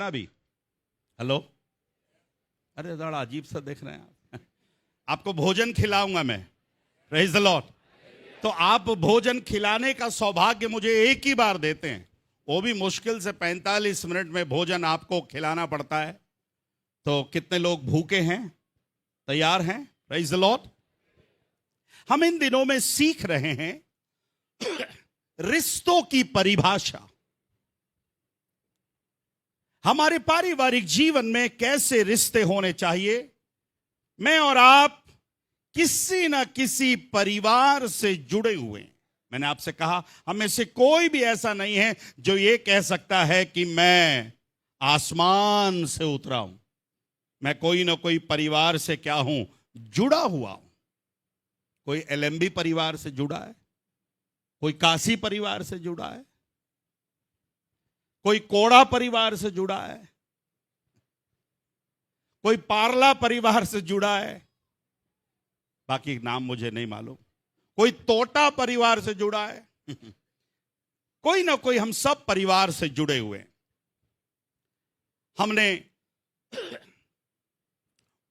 खाना भी? हेलो, अरे बड़ा अजीब सा देख रहे हैं आप। आपको भोजन खिलाऊंगा मैं, प्रेज द लॉर्ड। तो आप भोजन खिलाने का सौभाग्य मुझे एक ही बार देते हैं, वो भी मुश्किल से 45 मिनट में भोजन आपको खिलाना पड़ता है। तो कितने लोग भूखे हैं, तैयार हैं? Praise the Lord. हम इन दिनों में सीख रहे हैं रिश्तों की परिभाषा। हमारे पारिवारिक जीवन में कैसे रिश्ते होने चाहिए। मैं और आप किसी ना किसी परिवार से जुड़े हुए हैं। मैंने आपसे कहा, हम में से कोई भी ऐसा नहीं है जो ये कह सकता है कि मैं आसमान से उतरा हूं। मैं कोई ना कोई परिवार से क्या हूं, जुड़ा हुआ हूं। कोई एलएमबी परिवार से जुड़ा है, कोई काशी परिवार से जुड़ा है, कोई कोड़ा परिवार से जुड़ा है, कोई पारला परिवार से जुड़ा है, बाकी नाम मुझे नहीं मालूम। कोई तोटा परिवार से जुड़ा है। कोई ना कोई, हम सब परिवार से जुड़े हुए हैं। हमने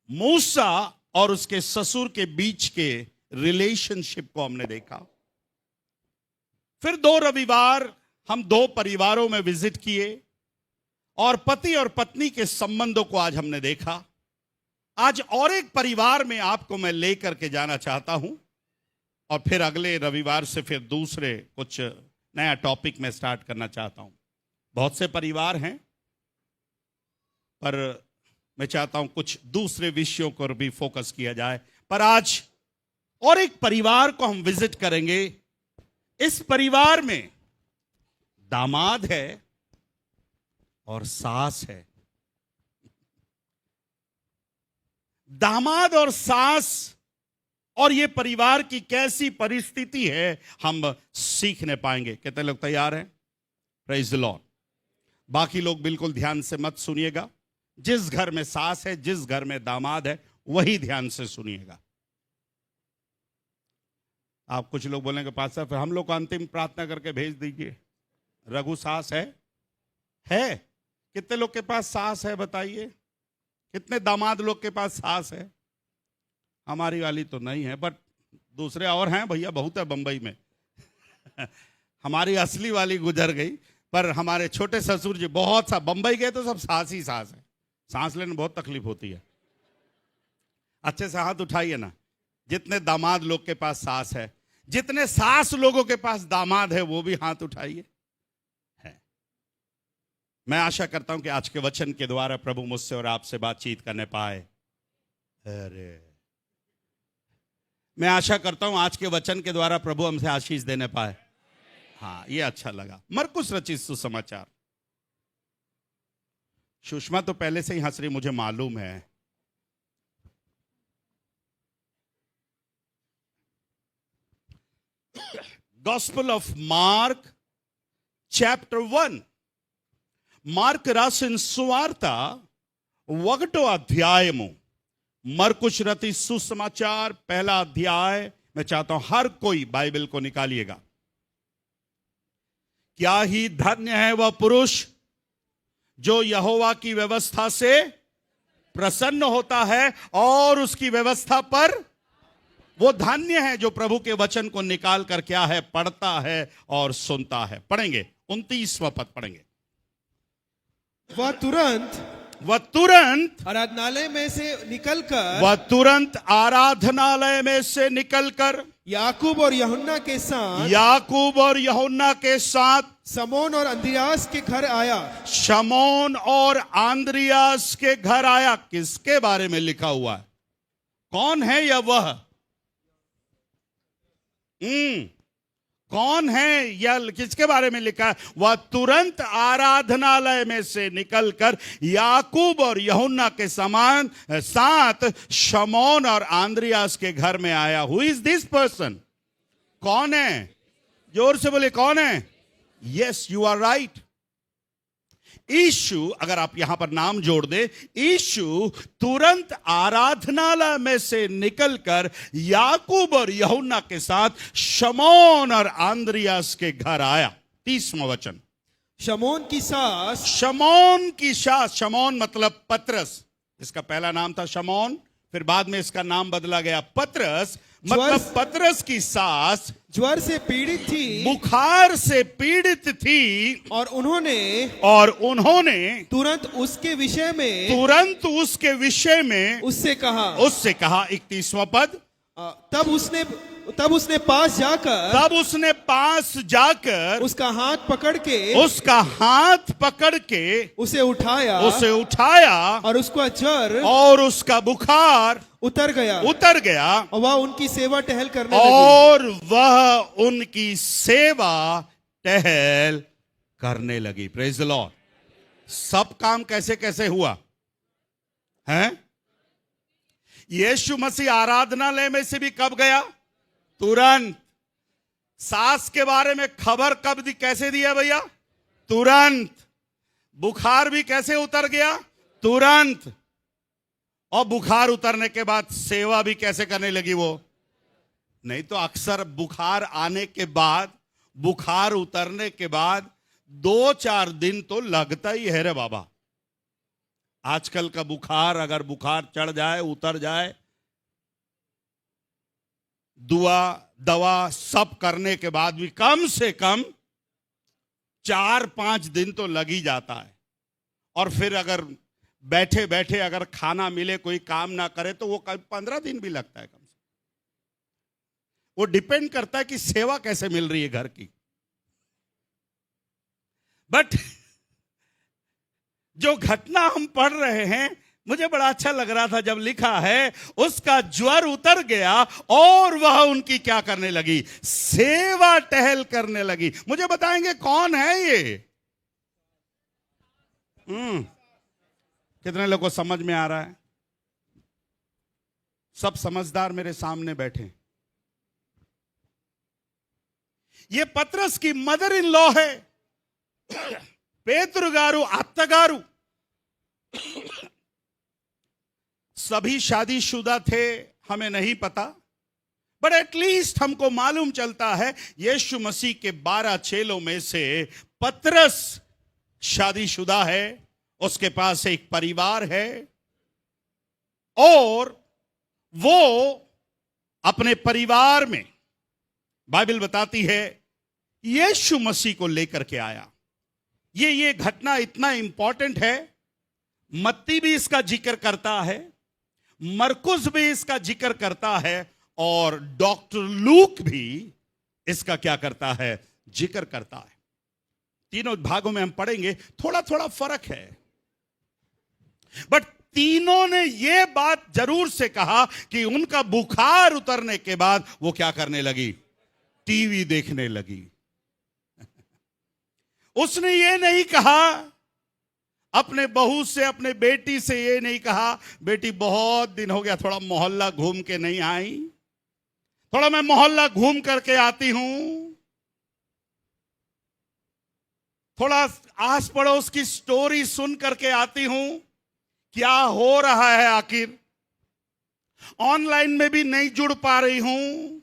मूसा और उसके ससुर के बीच के रिलेशनशिप को हमने देखा। फिर 2 रविवार हम 2 परिवारों में विजिट किए और पति और पत्नी के संबंधों को आज हमने देखा। आज और एक परिवार में आपको मैं लेकर के जाना चाहता हूं और फिर अगले रविवार से फिर दूसरे कुछ नया टॉपिक में स्टार्ट करना चाहता हूं। बहुत से परिवार हैं, पर मैं चाहता हूं कुछ दूसरे विषयों पर भी फोकस किया जाए। पर आज और एक परिवार को हम विजिट करेंगे। इस परिवार में दामाद है और सास है। दामाद और सास और ये परिवार की कैसी परिस्थिति है, हम सीखने पाएंगे। कितने लोग तैयार हैं? Praise the Lord. बाकी लोग बिल्कुल ध्यान से मत सुनिएगा। जिस घर में सास है, जिस घर में दामाद है, वही ध्यान से सुनिएगा। आप कुछ लोग बोलेंगे, पास्टर फिर हम लोग को अंतिम प्रार्थना करके भेज दीजिए। रघु सास है? कितने लोग के पास सास है बताइए? कितने दामाद लोग के पास सास है? हमारी वाली तो नहीं है, बट दूसरे और हैं भैया, बहुत है बंबई में। हमारी असली वाली गुजर गई, पर हमारे छोटे ससुर जी बहुत सा बंबई गए तो सब सास ही सास है। सांस लेने में बहुत तकलीफ होती है। अच्छे से हाथ उठाइए ना, जितने दामाद लोग के पास सास है। जितने सास लोगों के पास दामाद है वो भी हाथ उठाइए। मैं आशा करता हूं कि आज के वचन के द्वारा प्रभु मुझसे और आपसे बातचीत करने पाए। अरे मैं आशा करता हूं आज के वचन के द्वारा प्रभु हमसे आशीष देने पाए। हाँ, ये अच्छा लगा। मरकुस रचित सुसमाचार। सुषमा तो पहले से ही हंस रही, मुझे मालूम है। Gospel of mark chapter 1. Mark రాసిన సువార్త 1 అధ్యాయము। मरकुस रचित सुसमाचार 1 अध्याय। मैं चाहता हूं हर कोई बाइबल को निकालिएगा। क्या ही धन्य है वह पुरुष जो यहोवा की व्यवस्था से प्रसन्न होता है और उसकी व्यवस्था पर वो धन्य है जो प्रभु के वचन को निकाल कर क्या है, पढ़ता है और सुनता है। पढ़ेंगे 29वां पद पढ़ेंगे। वह तुरंत आराधनालय में से निकलकर याकूब और यूहन्ना के साथ शमौन और अंद्रियास के घर आया। किसके बारे में लिखा हुआ है? कौन है यह वह? कौन है या किसके बारे में लिखा है? वह तुरंत आराधनालय में से निकलकर याकूब और यूहन्ना के साथ शमौन और आंद्रियास के घर में आया। Who is this person? कौन है? जोर से बोले, कौन है? Yes, you are right. यीशु, अगर आप यहां पर नाम जोड़ दे, यीशु तुरंत आराधनालय में से निकलकर याकूब और यूहन्ना के साथ शमौन और आंद्रियास के घर आया। 30वां वचन। शमोन की सास शमौन की सास, शमौन मतलब पतरस, इसका पहला नाम था शमौन, फिर बाद में इसका नाम बदला गया पतरस, मतलब पतरस की सास ज्वर से पीड़ित थी बुखार से पीड़ित थी, और उन्होंने तुरंत उसके विषय में उससे कहा 31वां पद, तब उसने पास जाकर उसका हाथ पकड़ के उसे उठाया और उसका बुखार उतर गया और वह उनकी सेवा टहल करने लगी। Praise the Lord. सब काम कैसे कैसे हुआ है? यीशु मसीह आराधनालय में से भी कब गया? तुरंत। सास के बारे में खबर कब दी, कैसे दिया भैया? तुरंत। बुखार भी कैसे उतर गया? तुरंत। और बुखार उतरने के बाद सेवा भी कैसे करने लगी वो? नहीं तो अक्सर बुखार आने के बाद, बुखार उतरने के बाद 2-4 दिन तो लगता ही है रे बाबा। आजकल का बुखार, अगर बुखार चढ़ जाए, उतर जाए, दवा सब करने के बाद भी कम से कम 4-5 दिन तो लग ही जाता है। और फिर अगर बैठे बैठे अगर खाना मिले, कोई काम ना करे, तो वो 15 दिन भी लगता है कम से। वो डिपेंड करता है कि सेवा कैसे मिल रही है घर की। बट जो घटना हम पढ़ रहे हैं, मुझे बड़ा अच्छा लग रहा था जब लिखा है उसका ज्वर उतर गया और वह उनकी क्या करने लगी? सेवा टहल करने लगी। मुझे बताएंगे कौन है ये? कितने लोगों को समझ में आ रहा है? सब समझदार मेरे सामने बैठे। ये पतरस की मदर इन लॉ है, पेतरु गारू, अत्तगारू। सभी शादीशुदा थे, हमें नहीं पता, बट एटलीस्ट हमको मालूम चलता है यीशु मसीह के 12 चेलों में से पतरस शादीशुदा है, उसके पास एक परिवार है और वो अपने परिवार में, बाइबल बताती है, यीशु मसीह को लेकर के आया। ये घटना इतना इंपॉर्टेंट है, मत्ती भी इसका जिक्र करता है, मरकुस भी इसका जिक्र करता है और डॉक्टर लूक भी इसका क्या करता है? जिक्र करता है। तीनों भागों में हम पढ़ेंगे, थोड़ा थोड़ा फर्क है, बट तीनों ने यह बात जरूर से कहा कि उनका बुखार उतरने के बाद वो क्या करने लगी? टीवी देखने लगी। उसने ये नहीं कहा अपने बहू से, अपने बेटी से, ये नहीं कहा बेटी बहुत दिन हो गया थोड़ा मोहल्ला घूम के नहीं आई, थोड़ा मैं मोहल्ला घूम करके आती हूं, थोड़ा आस पड़ोस की स्टोरी सुन करके आती हूं, क्या हो रहा है आखिर, ऑनलाइन में भी नहीं जुड़ पा रही हूं,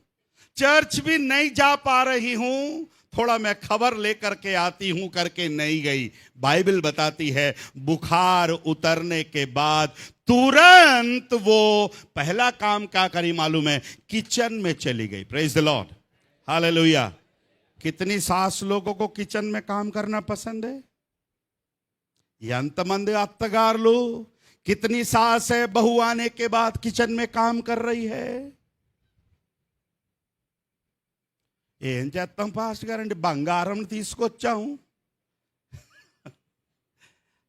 चर्च भी नहीं जा पा रही हूं, थोड़ा मैं खबर लेकर के आती हूं करके नहीं गई। बाइबल बताती है बुखार उतरने के बाद तुरंत वो पहला काम क्या करी मालूम है? किचन में चली गई। Praise the Lord, hallelujah. कितनी सास लोगों को किचन में काम करना पसंद है? ఎంతమంది అత్తగారులు, कितनी सास है बहू आने के बाद किचन में काम कर रही है? ఏం చేస్తాం పాస్ట్ గారండి, బంగారం తీసుకొచ్చాం,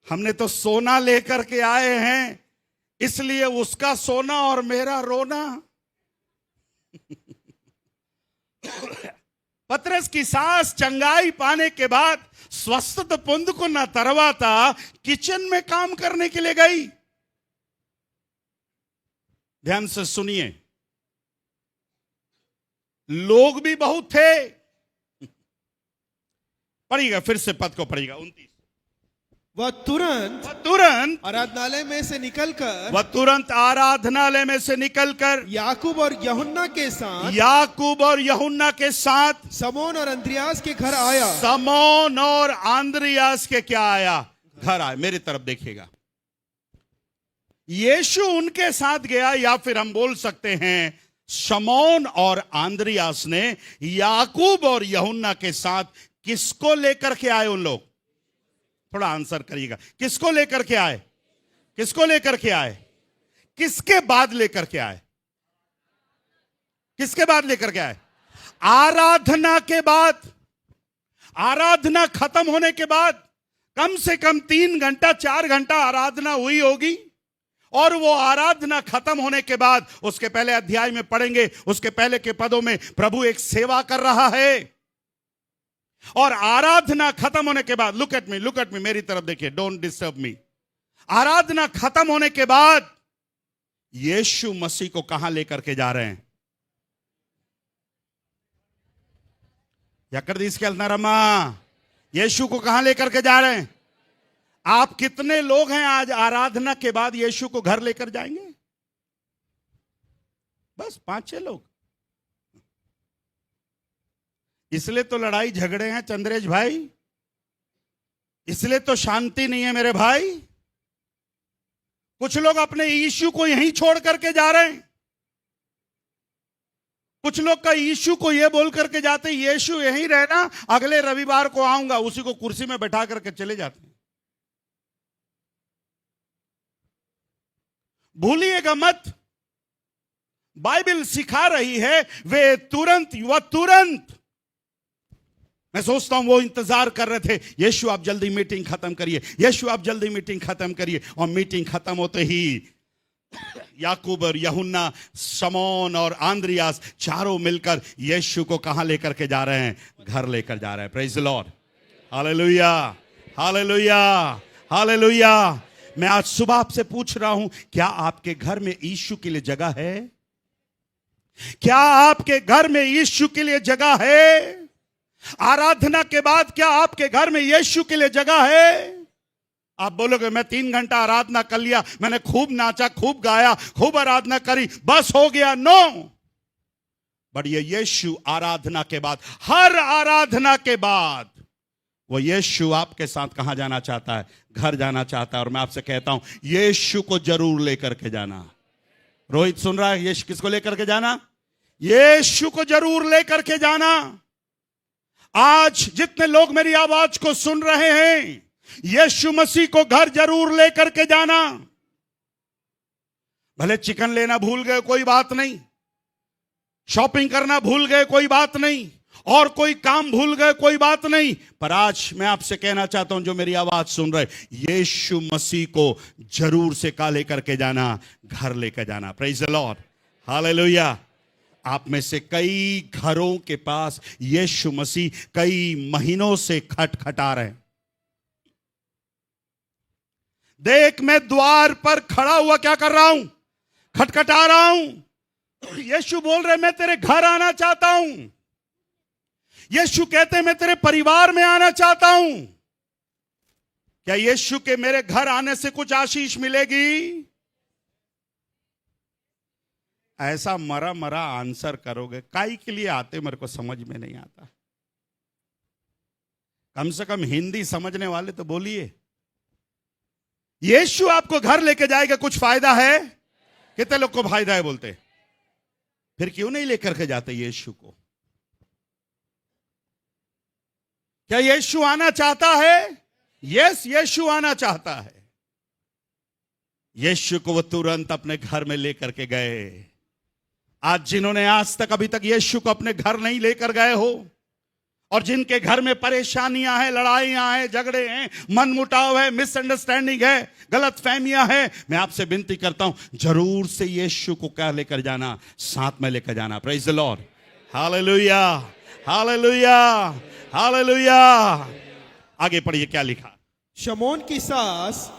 हमने तो सोना लेकर के आए हैं, इसलिए उसका सोना और मेरा रोना। पतरस की सास चंगाई पाने के बाद स्वस्थ పొందుకున్న తర్వాత किचन में काम करने के लिए गई। ध्यान से सुनिए, लोग भी बहुत थे। पढ़िएगा फिर से पद को, पढ़िएगा 29। वह तुरंत तुरंत आराधनालय में से निकलकर वह तुरंत आराधनालय में से निकलकर याकूब और यूहन्ना के साथ याकूब और यूहन्ना के साथ समोन और अंद्रियास के घर आया। समोन और आंद्रियास के क्या आया? घर आया। मेरी तरफ देखिएगा, यीशु उनके साथ गया, या फिर हम बोल सकते हैं शमौन और आंद्रियास ने याकूब और यूहन्ना के साथ किसको लेकर के आए? उन लोग, थोड़ा आंसर करिएगा, किसको लेकर के आए? किसको लेकर के आए? किसके बाद लेकर के आए? किसके बाद लेकर के आए? आराधना के बाद। आराधना खत्म होने के बाद कम से कम 3 घंटा 4 घंटा आराधना हुई होगी, और वो आराधना खत्म होने के बाद, उसके पहले अध्याय में पढ़ेंगे, उसके पहले के पदों में प्रभु एक सेवा कर रहा है, और आराधना खत्म होने के बाद, लुक एट मी, मेरी तरफ देखिए, डोंट डिस्टर्ब मी। आराधना खत्म होने के बाद यीशु मसीह को कहां लेकर के जा रहे हैं? यकरदीस के अलनारमा, यीशु को कहां लेकर के जा रहे हैं? आप कितने लोग हैं आज आराधना के बाद यीशु को घर लेकर जाएंगे? बस 5-6 लोग। इसलिए तो लड़ाई झगड़े हैं चंद्रेश भाई, इसलिए तो शांति नहीं है मेरे भाई। कुछ लोग अपने यीशु को यहीं छोड़ करके जा रहे हैं। कुछ लोग का यीशु को यह बोल करके जाते, यीशु यहीं रहना, अगले रविवार को आऊंगा, उसी को कुर्सी में बैठा करके चले जाते हैं। भूलिएगा मत, बाइबल सिखा रही है वे तुरंत, वह तुरंत। मैं सोचता हूं वो इंतजार कर रहे थे, यीशु आप जल्दी मीटिंग खत्म करिए, यीशु आप जल्दी मीटिंग खत्म करिए। और मीटिंग खत्म होते ही याकूब और यूहन्ना, शमौन और आंद्रियास चारों मिलकर यीशु को कहां लेकर के जा रहे हैं? घर लेकर जा रहे हैं। Praise the Lord, hallelujah, hallelujah, hallelujah. मैं आज सुबह आपसे पूछ रहा हूं, क्या आपके घर में यीशु के लिए जगह है? क्या आपके घर में यीशु के लिए जगह है? आराधना के बाद क्या आपके घर में यीशु के लिए जगह है? आप बोलोगे मैं 3 घंटा आराधना कर लिया, मैंने खूब नाचा, खूब गाया, खूब आराधना करी, बस हो गया। नो, बट ये यीशु आराधना के बाद, हर आराधना के बाद वो यीशु आपके साथ कहां जाना चाहता है? घर जाना चाहता है। और मैं आपसे कहता हूं, यीशु को जरूर लेकर के जाना। रोहित सुन रहा है? यीशु किसको लेकर के जाना? यीशु को जरूर लेकर के जाना। आज जितने लोग मेरी आवाज को सुन रहे हैं, यीशु मसीह को घर जरूर लेकर के जाना। भले चिकन लेना भूल गए, कोई बात नहीं, शॉपिंग करना भूल गए, कोई बात नहीं, और कोई काम भूल गए, कोई बात नहीं, पर आज मैं आपसे कहना चाहता हूं, जो मेरी आवाज सुन रहे, यीशु मसीह को जरूर से का लेकर के जाना? घर लेकर जाना। Praise the Lord, hallelujah. आप में से कई घरों के पास यीशु मसीह कई महीनों से खटखटा रहे हैं। देख, मैं द्वार पर खड़ा हुआ क्या कर रहा हूं? खटखटा रहा हूं। यीशु बोल रहे, मैं तेरे घर आना चाहता हूं। यीशु कहते, मैं तेरे परिवार में आना चाहता हूं। क्या यीशु के मेरे घर आने से कुछ आशीष मिलेगी? ऐसा मरा मरा आंसर करोगे, काई के लिए आते, मेरे को समझ में नहीं आता। कम से कम हिंदी समझने वाले तो बोलिए। यीशु आपको घर लेके जाएगा, कुछ फायदा है? कितने लोग को फायदा है बोलते? फिर क्यों नहीं लेकर के जाते यीशु को? क्या यीशु आना चाहता है? यस, यीशु आना चाहता है। यीशु को वो तुरंत अपने घर में लेकर के गए। आज जिन्होंने आज तक अभी तक यीशु को अपने घर नहीं लेकर गए हो, और जिनके घर में परेशानियां हैं, लड़ाइयां हैं, झगड़े हैं, मनमुटाव है, मिसअंडरस्टैंडिंग है, गलत फहमियां हैं, मैं आपसे विनती करता हूं, जरूर से यीशु को क्या लेकर जाना? साथ में लेकर जाना। Praise the Lord, hallelujah, hallelujah, hallelujah. आगे पढ़िए, क्या लिखा? शमौन की सास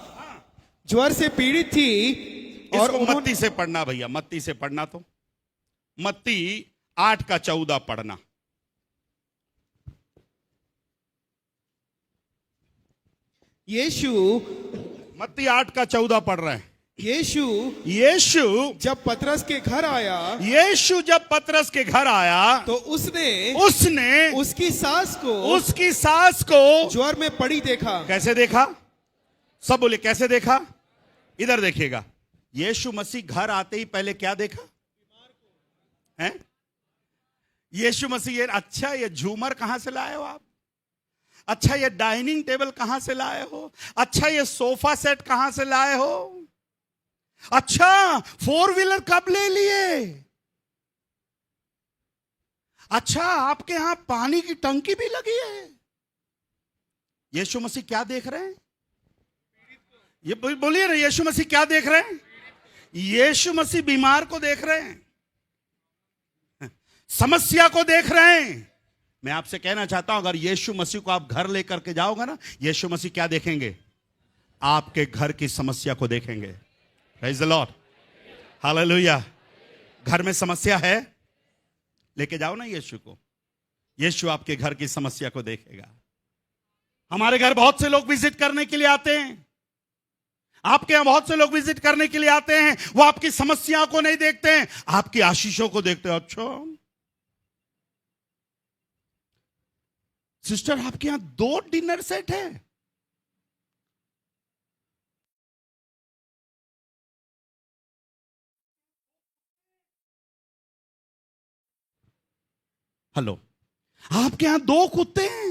ज्वर से पीड़ित थी, और इसको मत्ती से पढ़ना भैया, मत्ती से पढ़ना। तो मत्ती 8:14 पढ़ना। यीशु मत्ती 8:14 पढ़ रहे हैं। यीशु यीशु जब पतरस के घर आया यीशु जब पतरस के घर आया तो उसने उसकी सास को ज्वर में पड़ी देखा। कैसे देखा? सब बोले कैसे देखा? इधर देखिएगा। यीशु मसीह घर आते ही पहले क्या देखा है? यीशु मसीह अच्छा ये झूमर कहां से लाए हो आप? अच्छा ये डाइनिंग टेबल कहां से लाए हो? अच्छा ये सोफा सेट कहां से लाए हो? अच्छा 4 व्हीलर कब ले लिए? अच्छा आपके यहां पानी की टंकी भी लगी है। यीशु मसीह क्या देख रहे हैं? ये बोलिए ना, यीशु मसीह क्या देख रहे हैं? यीशु मसीह बीमार को देख रहे हैं, समस्या को देख रहे हैं। मैं आपसे कहना चाहता हूं, अगर यीशु मसीह को आप घर लेकर के जाओगे ना, यीशु मसीह क्या देखेंगे? आपके घर की समस्या को देखेंगे। Praise the Lord, hallelujah. घर में समस्या है, लेके जाओ ना यीशु को। यीशु आपके घर की समस्या को देखेगा। हमारे घर बहुत से लोग विजिट करने के लिए आते हैं, आपके यहां बहुत से लोग विजिट करने के लिए आते हैं। वो आपकी समस्या को नहीं देखते हैं, आपकी आशीषों को देखते हैं। अच्छा सिस्टर, आपके यहां 2 डिनर सेट है। हेलो, आपके यहां 2 कुत्ते हैं।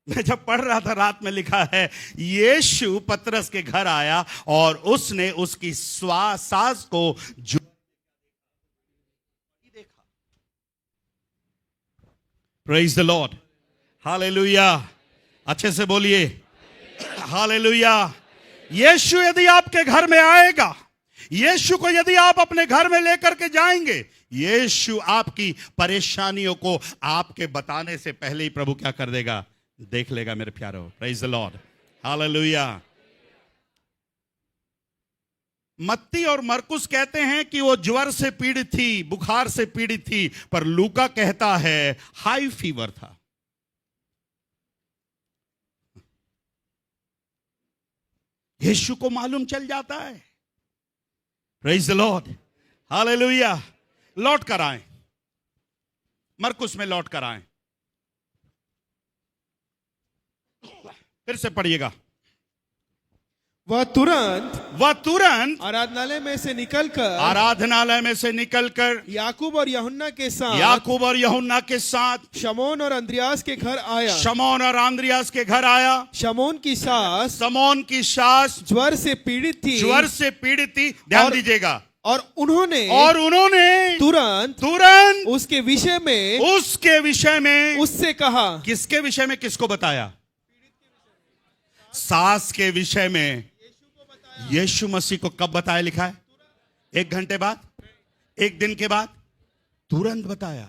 मैं जब पढ़ रहा था, रात में लिखा है यीशु पतरस के घर आया और उसने उसकी सास को देखा। Praise the Lord, hallelujah. अच्छे से बोलिए हालेलुया। यीशु यदि आपके घर में आएगा, यीशु को यदि आप अपने घर में लेकर के जाएंगे, यीशु आपकी परेशानियों को आपके बताने से पहले ही प्रभु क्या कर देगा? देख लेगा मेरे प्यारो। Praise the Lord, hallelujah. मत्ती और मरकुस कहते हैं कि वो ज्वर से पीड़ित थी, बुखार से पीड़ित थी, पर लूका कहता है हाई फीवर था। यीशु को मालूम चल जाता है। Praise the Lord, hallelujah. लौट कर आए, मरकुस में लौट कर आए। फिर से पढ़िएगा। वह तुरंत आराधनालय में से निकलकर याकूब और यूहन्ना के साथ शमौन और अंद्रियास के घर आया। शमौन की सास ज्वर से पीड़ित थी। ध्यान दीजिएगा। और उन्होंने तुरंत उसके विषय में उससे कहा। किसके विषय में? किसको बताया? सास के विषय में। यीशु मसीह को कब बताया? लिखा है 1 घंटे बाद, 1 दिन के बाद, तुरंत बताया।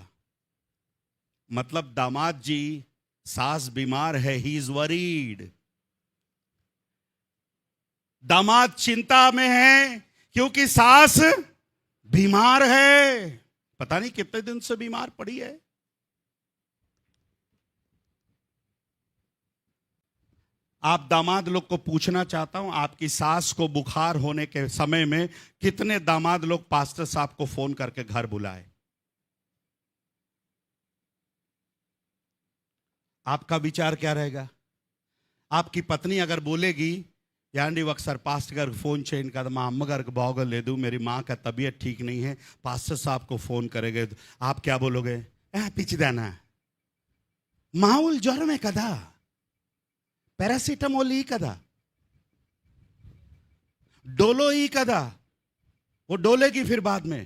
मतलब दामाद जी, सास बीमार है, ही इज वरीड। दामाद चिंता में है क्योंकि सास बीमार है। पता नहीं कितने दिन से बीमार पड़ी है। आप दामाद लोग को पूछना चाहता हूं, आपकी सास को बुखार होने के समय में कितने दामाद लोग पास्टर साहब को फोन करके घर बुलाए? आपका विचार क्या रहेगा? आपकी पत्नी अगर बोलेगी, యాండి ఒకసారి పాస్టర్ గారికి ఫోన్ చేయండి కదా, మా అమ్మగారికి బాగోలేదు, मेरी माँ का तबीयत ठीक नहीं है, पास्टर साहब को फोन करेंगे, तो आप क्या बोलोगे? పిచ్చిదానా, మామూలు జ్వరమే కదా, पैरासीटामोल ही कदा, डोलो ही कदा, वो डोलेगी फिर बाद में।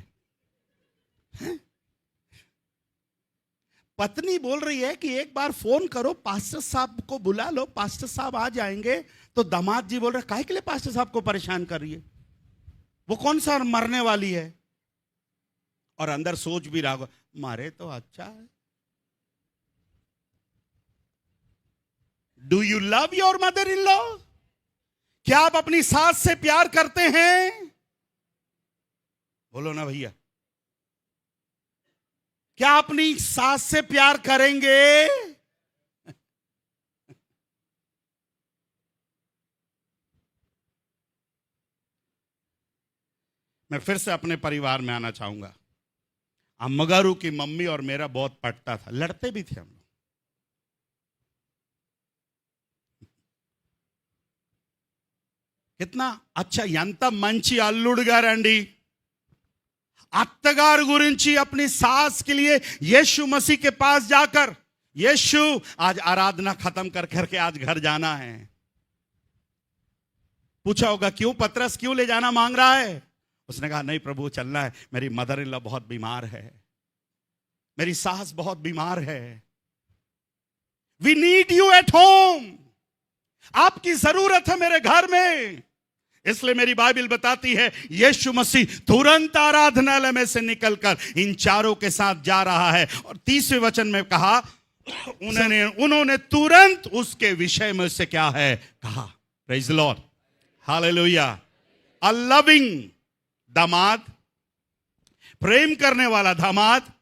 पत्नी बोल रही है कि एक बार फोन करो, पास्टर साहब को बुला लो, पास्टर साहब आ जाएंगे। तो दामाद जी बोल रहे, काहे के लिए पास्टर साहब को परेशान कर रही है? वो कौन सा मरने वाली है? और अंदर सोच भी रहा होगा, मारे तो अच्छा है। Do you love your mother in law? क्या आप अपनी सास से प्यार करते हैं? बोलो ना भैया। क्या अपनी सास से प्यार करेंगे? मैं फिर से अपने परिवार में आना चाहूंगा। अम्मगारू की मम्मी और मेरा बहुत पटता था, लड़ते भी थे हम लोग। कितना अच्छा ఎంత మంచి అల్లుడుగారండి. అత్తగారు గురించి अपनी सास के लिए यीशु मसीह के पास जाकर, यीशु आज आराधना खत्म कर करके आज घर जाना है। पूछा होगा क्यों पतरस, क्यों ले जाना मांग रहा है? उसने कहा नहीं प्रभु चलना है, मेरी मदर इन लॉ बहुत बीमार है, मेरी सास बहुत बीमार है, we need you at home, आपकी जरूरत है मेरे घर में। इसलिए मेरी बाइबल बताती है यीशु मसीह तुरंत आराधनालय में से निकलकर इन चारों के साथ जा रहा है। और 30वें वचन में कहा उन्होंने तुरंत उसके विषय में से क्या है कहा। Praise the Lord, hallelujah. A loving दामाद, प्रेम करने वाला दामाद।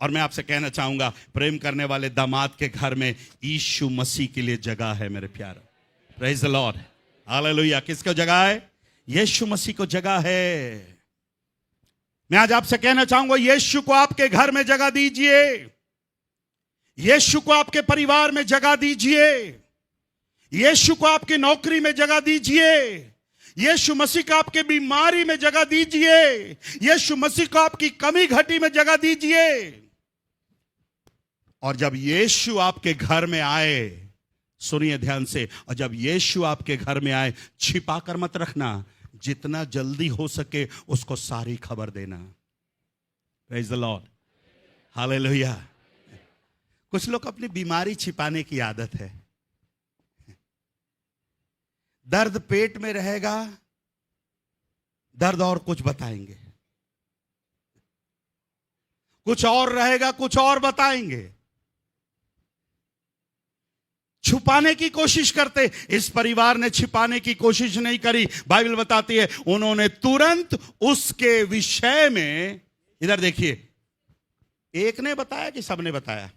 और मैं आपसे कहना चाहूंगा प्रेम करने वाले दामाद के घर में यीशु मसीह के लिए जगह है मेरे प्यारे। Praise the Lord, hallelujah. किसको जगह है? यीशु मसीह को जगह है। मैं आज आपसे कहना चाहूंगा यीशु को आपके घर में जगह दीजिए, यीशु को आपके परिवार में जगह दीजिए, यीशु को आपकी नौकरी में जगह दीजिए, यीशु मसीह को आपके बीमारी में जगह दीजिए, यीशु मसीह को आपकी कमी घटी में जगह दीजिए। और जब यीशु आपके घर में आए, सुनिए ध्यान से, और जब यीशु आपके घर में आए छिपा कर मत रखना, जितना जल्दी हो सके उसको सारी खबर देना। Praise the Lord, hallelujah. कुछ लोग अपनी बीमारी छिपाने की आदत है। दर्द पेट में रहेगा, दर्द और कुछ बताएंगे, कुछ और रहेगा कुछ और बताएंगे, छुपाने की कोशिश करते। इस परिवार ने छिपाने की कोशिश नहीं करी। बाइबल बताती है उन्होंने तुरंत उसके विषय में, इधर देखिए, एक ने बताया कि सबने बताया?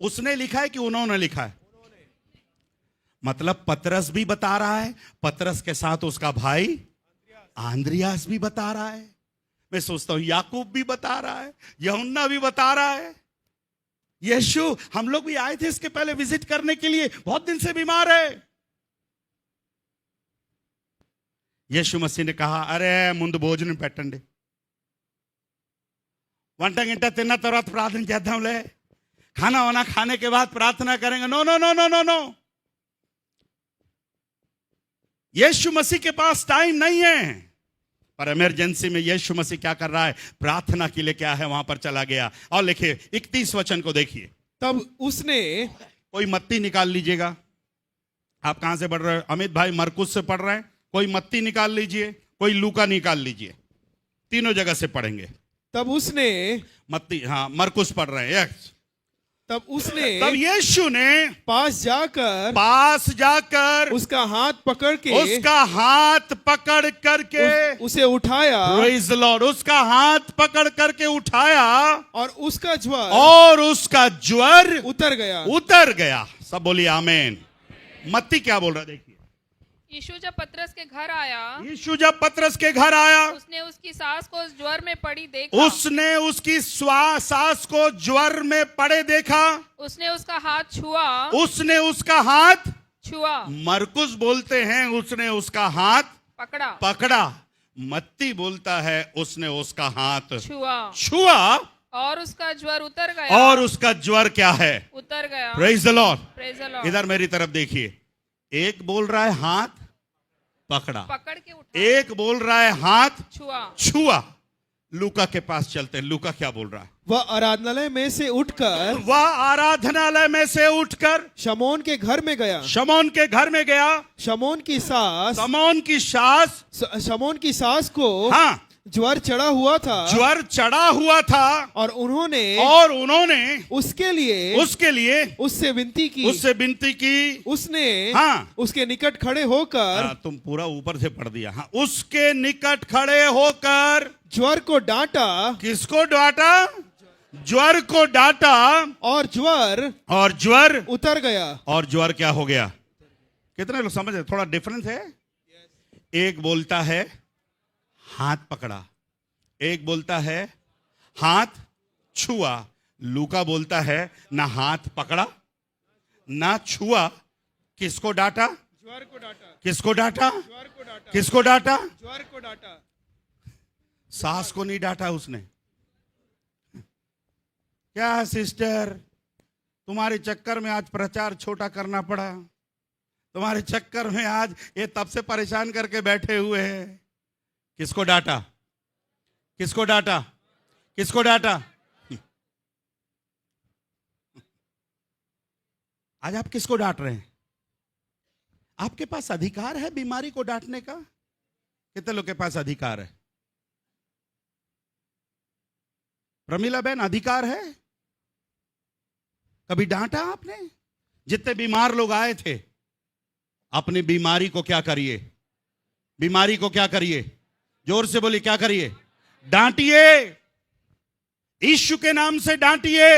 उसने लिखा है कि उन्होंने लिखा है? मतलब पतरस भी बता रहा है, पतरस के साथ उसका भाई आंद्रियास भी बता रहा है, मैं सोचता हूं याकूब भी बता रहा है, यूहन्ना भी बता रहा है। यीशु, हम लोग भी आए थे इसके पहले विजिट करने के लिए, बहुत दिन से बीमार है। यीशु मसीह ने कहा अरे ముందు భోజనం పెట్టండి, వంట గింట తిన్న తర్వాత ప్రార్థన చేద్దాంలే, खाना वाना खाने के बाद प्रार्थना करेंगे। No no no no no no, यीशु मसीह के पास टाइम नहीं है। पर इमरजेंसी में यीशु मसीह क्या कर रहा है? प्रार्थना के लिए क्या है वहां पर चला गया। और लिखिए 31 वचन को देखिए। तब उसने, कोई मत्ती निकाल लीजिएगा। आप कहां से पढ़ रहे हो? अमित भाई मरकुस से पढ़ रहे हैं, कोई मत्ती निकाल लीजिए, कोई लूका निकाल लीजिए, तीनों जगह से पढ़ेंगे। तब उसने, मत्ती, हाँ मरकुस पढ़ रहे हैं, यस। तब यीशु ने पास जाकर उसका हाथ पकड़ करके उसे उठाया। प्रेज़ द लॉर्ड, उसका हाथ पकड़ करके उठाया और उसका ज्वर उतर गया। सब बोलिए आमीन। मत्ती क्या बोल रहा है? देखिए, यीशु जब पतरस के घर आया, उसने उसकी सास को ज्वर में पड़ी देखा, उसने उसका हाथ छुआ, मरकुस बोलते हैं उसने उसका हाथ पकड़ा। मत्ती बोलता है उसने उसका हाथ छुआ और उसका ज्वर उतर गया। और उसका ज्वर क्या है? उतर गया। Praise the Lord. इधर मेरी तरफ देखिए, एक बोल रहा है हाथ पकड़ के उठा, एक बोल रहा है हाथ छुआ। लूका के पास चलते हैं। लूका क्या बोल रहा है? वह आराधनालय में से उठकर शमौन के घर में गया। शमौन की सास को हाँ ज्वर चढ़ा हुआ था और उन्होंने उसके लिए उससे विनती की। उसने हाँ उसके निकट खड़े होकर, तुम पूरा ऊपर से पढ़ दिया। हाँ, उसके निकट खड़े होकर ज्वर को डांटा। किसको डांटा? ज्वर को डांटा और ज्वर उतर गया। और ज्वर क्या हो गया? कितने लोग समझ रहे? थोड़ा डिफरेंस है। एक बोलता है हाथ पकड़ा, एक बोलता है हाथ छुआ। लूका बोलता है ना हाथ पकड़ा ना छुआ। किसको डांटा? ज्वर को डांटा। किसको डांटा? ज्वर को डांटा। किसको डांटा? ज्वर को डांटा। सास को नहीं डांटा उसने। क्या सिस्टर, तुम्हारे चक्कर में आज प्रचार छोटा करना पड़ा, तुम्हारे चक्कर में आज ये तब से परेशान करके बैठे हुए हैं। किसको डांटा? किसको डांटा? किसको डांटा? आज आप किसको डांट रहे हैं? आपके पास अधिकार है बीमारी को डांटने का? कितने लोग के पास अधिकार है? प्रमीला बहन, अधिकार है? कभी डांटा आपने? जितने बीमार लोग आए थे, अपनी बीमारी को क्या करिए? बीमारी को क्या करिए? जोर से बोलिए, क्या करिए? डांटिए। यीशु के नाम से डांटिए।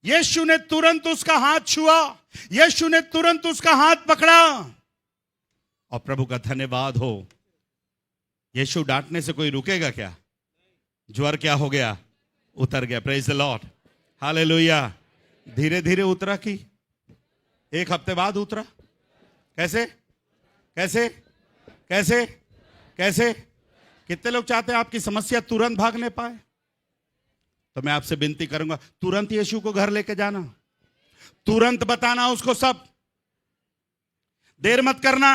यीशु ने तुरंत उसका हाथ छुआ, यीशु ने तुरंत उसका हाथ पकड़ा। और प्रभु का धन्यवाद हो, यीशु डांटने से कोई रुकेगा क्या? ज्वर क्या हो गया? उतर गया। Praise the Lord, hallelujah. धीरे धीरे उतरा कि एक हफ्ते बाद उतरा? कैसे कैसे कैसे कैसे? कितने लोग चाहते हैं आपकी समस्या तुरंत भागने पाए? तो मैं आपसे विनती करूंगा, तुरंत यीशु को घर लेके जाना, तुरंत बताना उसको सब, देर मत करना।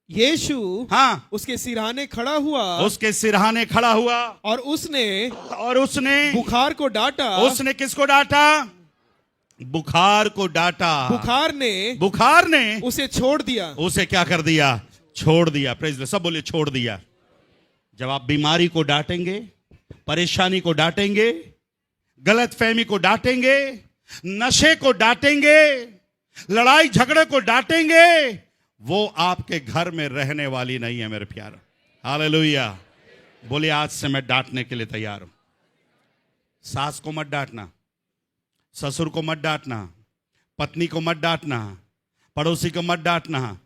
यीशु हाँ, उसके सिरहाने खड़ा हुआ, उसके सिरहाने खड़ा हुआ और उसने बुखार को डांटा। उसने किसको डांटा? बुखार को डांटा। बुखार ने उसे छोड़ दिया। उसे क्या कर दिया? छोड़ दिया। प्रेज द, सब बोले छोड़ दिया। जब आप बीमारी को डांटेंगे, परेशानी को डांटेंगे, गलत फहमी को डांटेंगे, नशे को डांटेंगे, लड़ाई झगड़े को डांटेंगे, वो आपके घर में रहने वाली नहीं है मेरे प्यारे। हालेलुया। बोले आज से मैं डांटने के लिए तैयार हूं। सास को मत डांटना, ससुर को मत डांटना, पत्नी को मत डांटना, पड़ोसी को मत डांटना,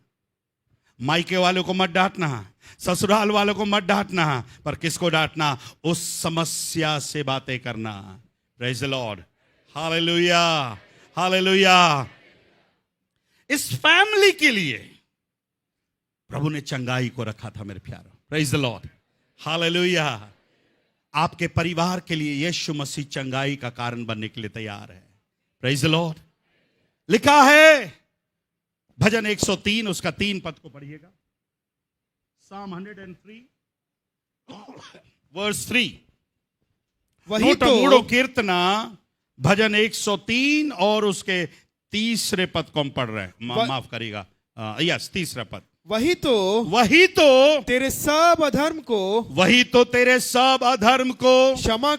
मायके वालों को मत डांटना, ससुराल वालों को मत डांटना, पर किसको डांटना? उस समस्या से बातें करना। Praise the Lord, hallelujah hallelujah. इस फैमिली के लिए प्रभु ने चंगाई को रखा था मेरे प्यारो। Praise the Lord, hallelujah. आपके परिवार के लिए यीशु मसीह चंगाई का कारण बनने के लिए तैयार है। Praise the Lord. लिखा है भजन 103 उसका 3 पद को पढ़िएगा। Psalm 103 verse 3। वही तो मूढ़ो कीर्तना भजन 103 और उसके तीसरे पद को हम पढ़ रहे हैं। माफ करिएगा, यस, तीसरा पद। वही तो तेरे सब अधर्म को, वही तो तेरे सब अधर्म को क्षमा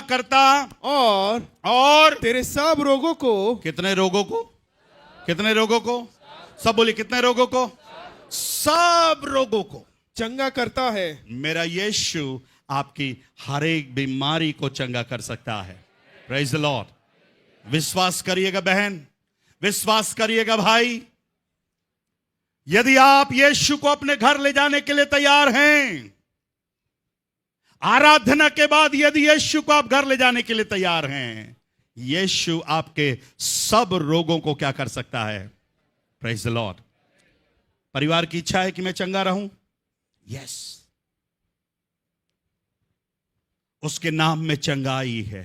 करता और तेरे सब रोगों को, कितने रोगों को? कितने रोगों को? सब बोलिए, कितने रोगों को? सब रोगों को चंगा करता है। मेरा यीशु आपकी हर एक बीमारी को चंगा कर सकता है। Praise the Lord. विश्वास करिएगा बहन, विश्वास करिएगा भाई। यदि आप यीशु को अपने घर ले जाने के लिए तैयार हैं, आराधना के बाद यदि यीशु को आप घर ले जाने के लिए तैयार हैं, यीशु आपके सब रोगों को क्या कर सकता है? Praise the Lord. परिवार की इच्छा है कि मैं चंगा रहूं, यस, उसके नाम में चंगाई है,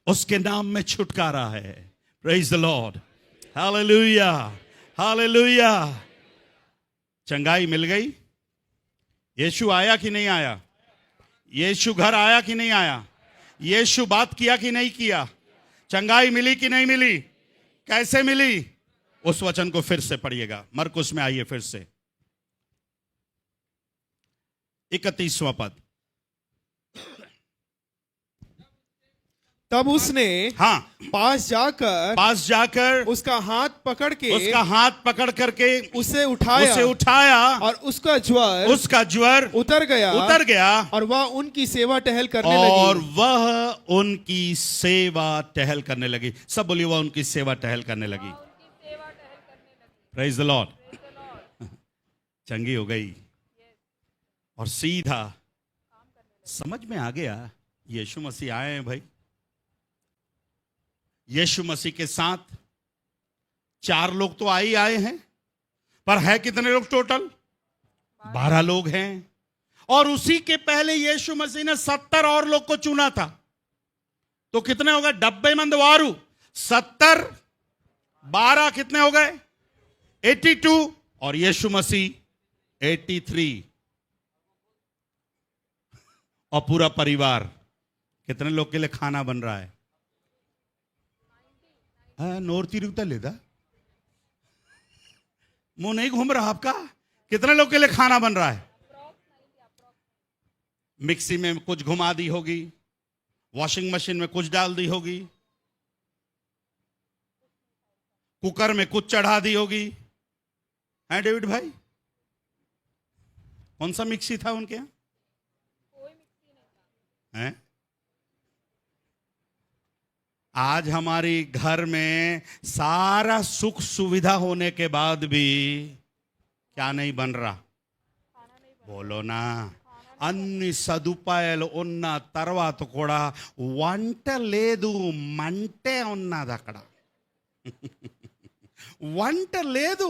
उसके नाम में छुटकारा है। Praise the Lord, hallelujah hallelujah. चंगाई मिल गई। यीशु आया कि नहीं आया? यीशु घर आया कि नहीं आया? यीशु बात किया कि नहीं किया? चंगाई मिली कि नहीं मिली? कैसे मिली? उस वचन को फिर से पढ़िएगा। मरकुस में आइए फिर से, 31वां पद। तब उसने हाँ, पास जाकर उसका हाथ पकड़ करके उसे उठाया और उसका ज्वर उतर गया और वह उनकी सेवा टहल करने लगी। सब बोलिए, वह उनकी सेवा टहल करने लगी। Praise the Lord. चंगी हो गई और सीधा समझ में आ गया, यीशु मसीह आए हैं भाई। यीशु मसीह के साथ 4 लोग तो आए हैं, पर है कितने लोग टोटल? 12 लोग हैं। और उसी के पहले यीशु मसीह ने 70 और लोग को चुना था। तो कितने हो गए? 70 मंद वारू 70, 12 कितने हो गए? 82। और यीशु मसीह 83। और पूरा परिवार। कितने लोग के लिए खाना बन रहा है? नोर तिरुगता लेदा, मुंह नहीं घूम रहा आपका? कितने लोग के लिए खाना बन रहा है? मिक्सी में कुछ घुमा दी होगी, वॉशिंग मशीन में कुछ डाल दी होगी, कुकर में कुछ चढ़ा दी होगी। हैं डेविड भाई? कौन सा मिक्सी था उनके यहां? हैं? आज हमारी घर में सारा सुख सुविधा होने के बाद भी क्या नहीं बन रहा? बोलो ना। अन्नी सदुपायालु उन्न తర్వాత కూడా వంట లేదు, మంటే ఉన్నది అక్కడ। వంట లేదు।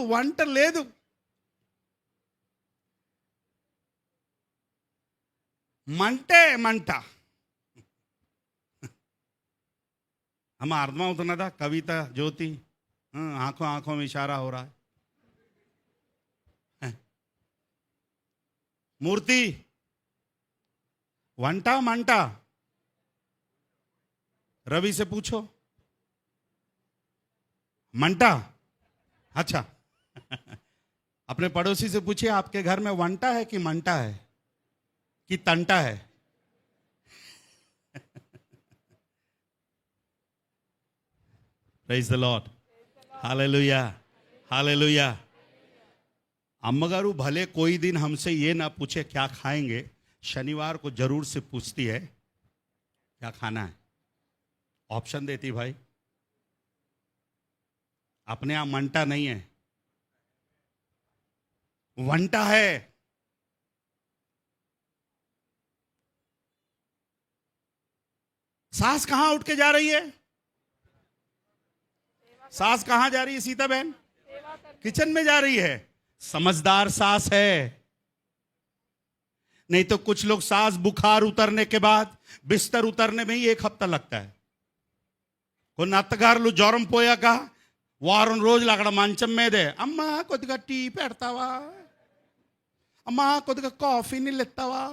మంట అమ్మ అర్థమవుతున్నదా? కవిత, జ్యోతి, आंखों में इशारा हो रहा है। मूर्ति, वंटा मंटा? रवि से पूछो। मंटा? अच्छा। अपने पड़ोसी से पूछिए, आपके घर में वंटा है कि मंटा है कि तंटा है? Praise the Lord. Hallelujah, hallelujah. अम्मगारू भले कोई दिन हमसे ये ना पूछे क्या खाएंगे, शनिवार को जरूर से पूछती है क्या खाना है। ऑप्शन देती भाई। अपने यहां मंटा नहीं है, वंटा है। सास कहां उठ के जा रही है? सास कहां जा रही है सीता बहन? किचन में जा रही है। समझदार सास है। नहीं तो कुछ लोग सास बुखार उतरने के बाद बिस्तर उतरने में ही 1 हफ्ता लगता है। కొన్ని అత్తగారులు జ్వరం పోయాక వారం రోజులు అక్కడ మంచం మీదే, అమ్మా కొద్దిగా టీ పెడతావా, అమ్మా కొద్దిగా కాఫీ నీళ్ళు ఇస్తావా,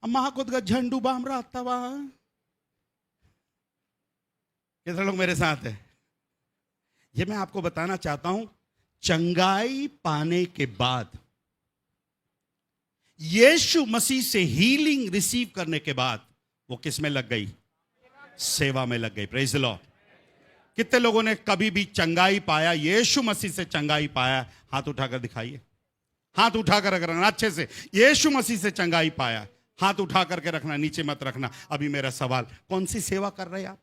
अम्मा कोदगा झंडू बाम रातावा। कितने लोग मेरे साथ है? ये मैं आपको बताना चाहता हूं, चंगाई पाने के बाद, यीशु मसीह से हीलिंग रिसीव करने के बाद वो किस में लग गई? सेवा में लग गई। Praise the Lord. कितने लोगों ने कभी भी चंगाई पाया, यीशु मसीह से चंगाई पाया? हाथ उठाकर दिखाइए। हाथ उठाकर रखना अच्छे से। यीशु मसीह से चंगाई पाया, हाथ उठा करके रखना, नीचे मत रखना। अभी मेरा सवाल, कौन सी सेवा कर रहे हैं आप?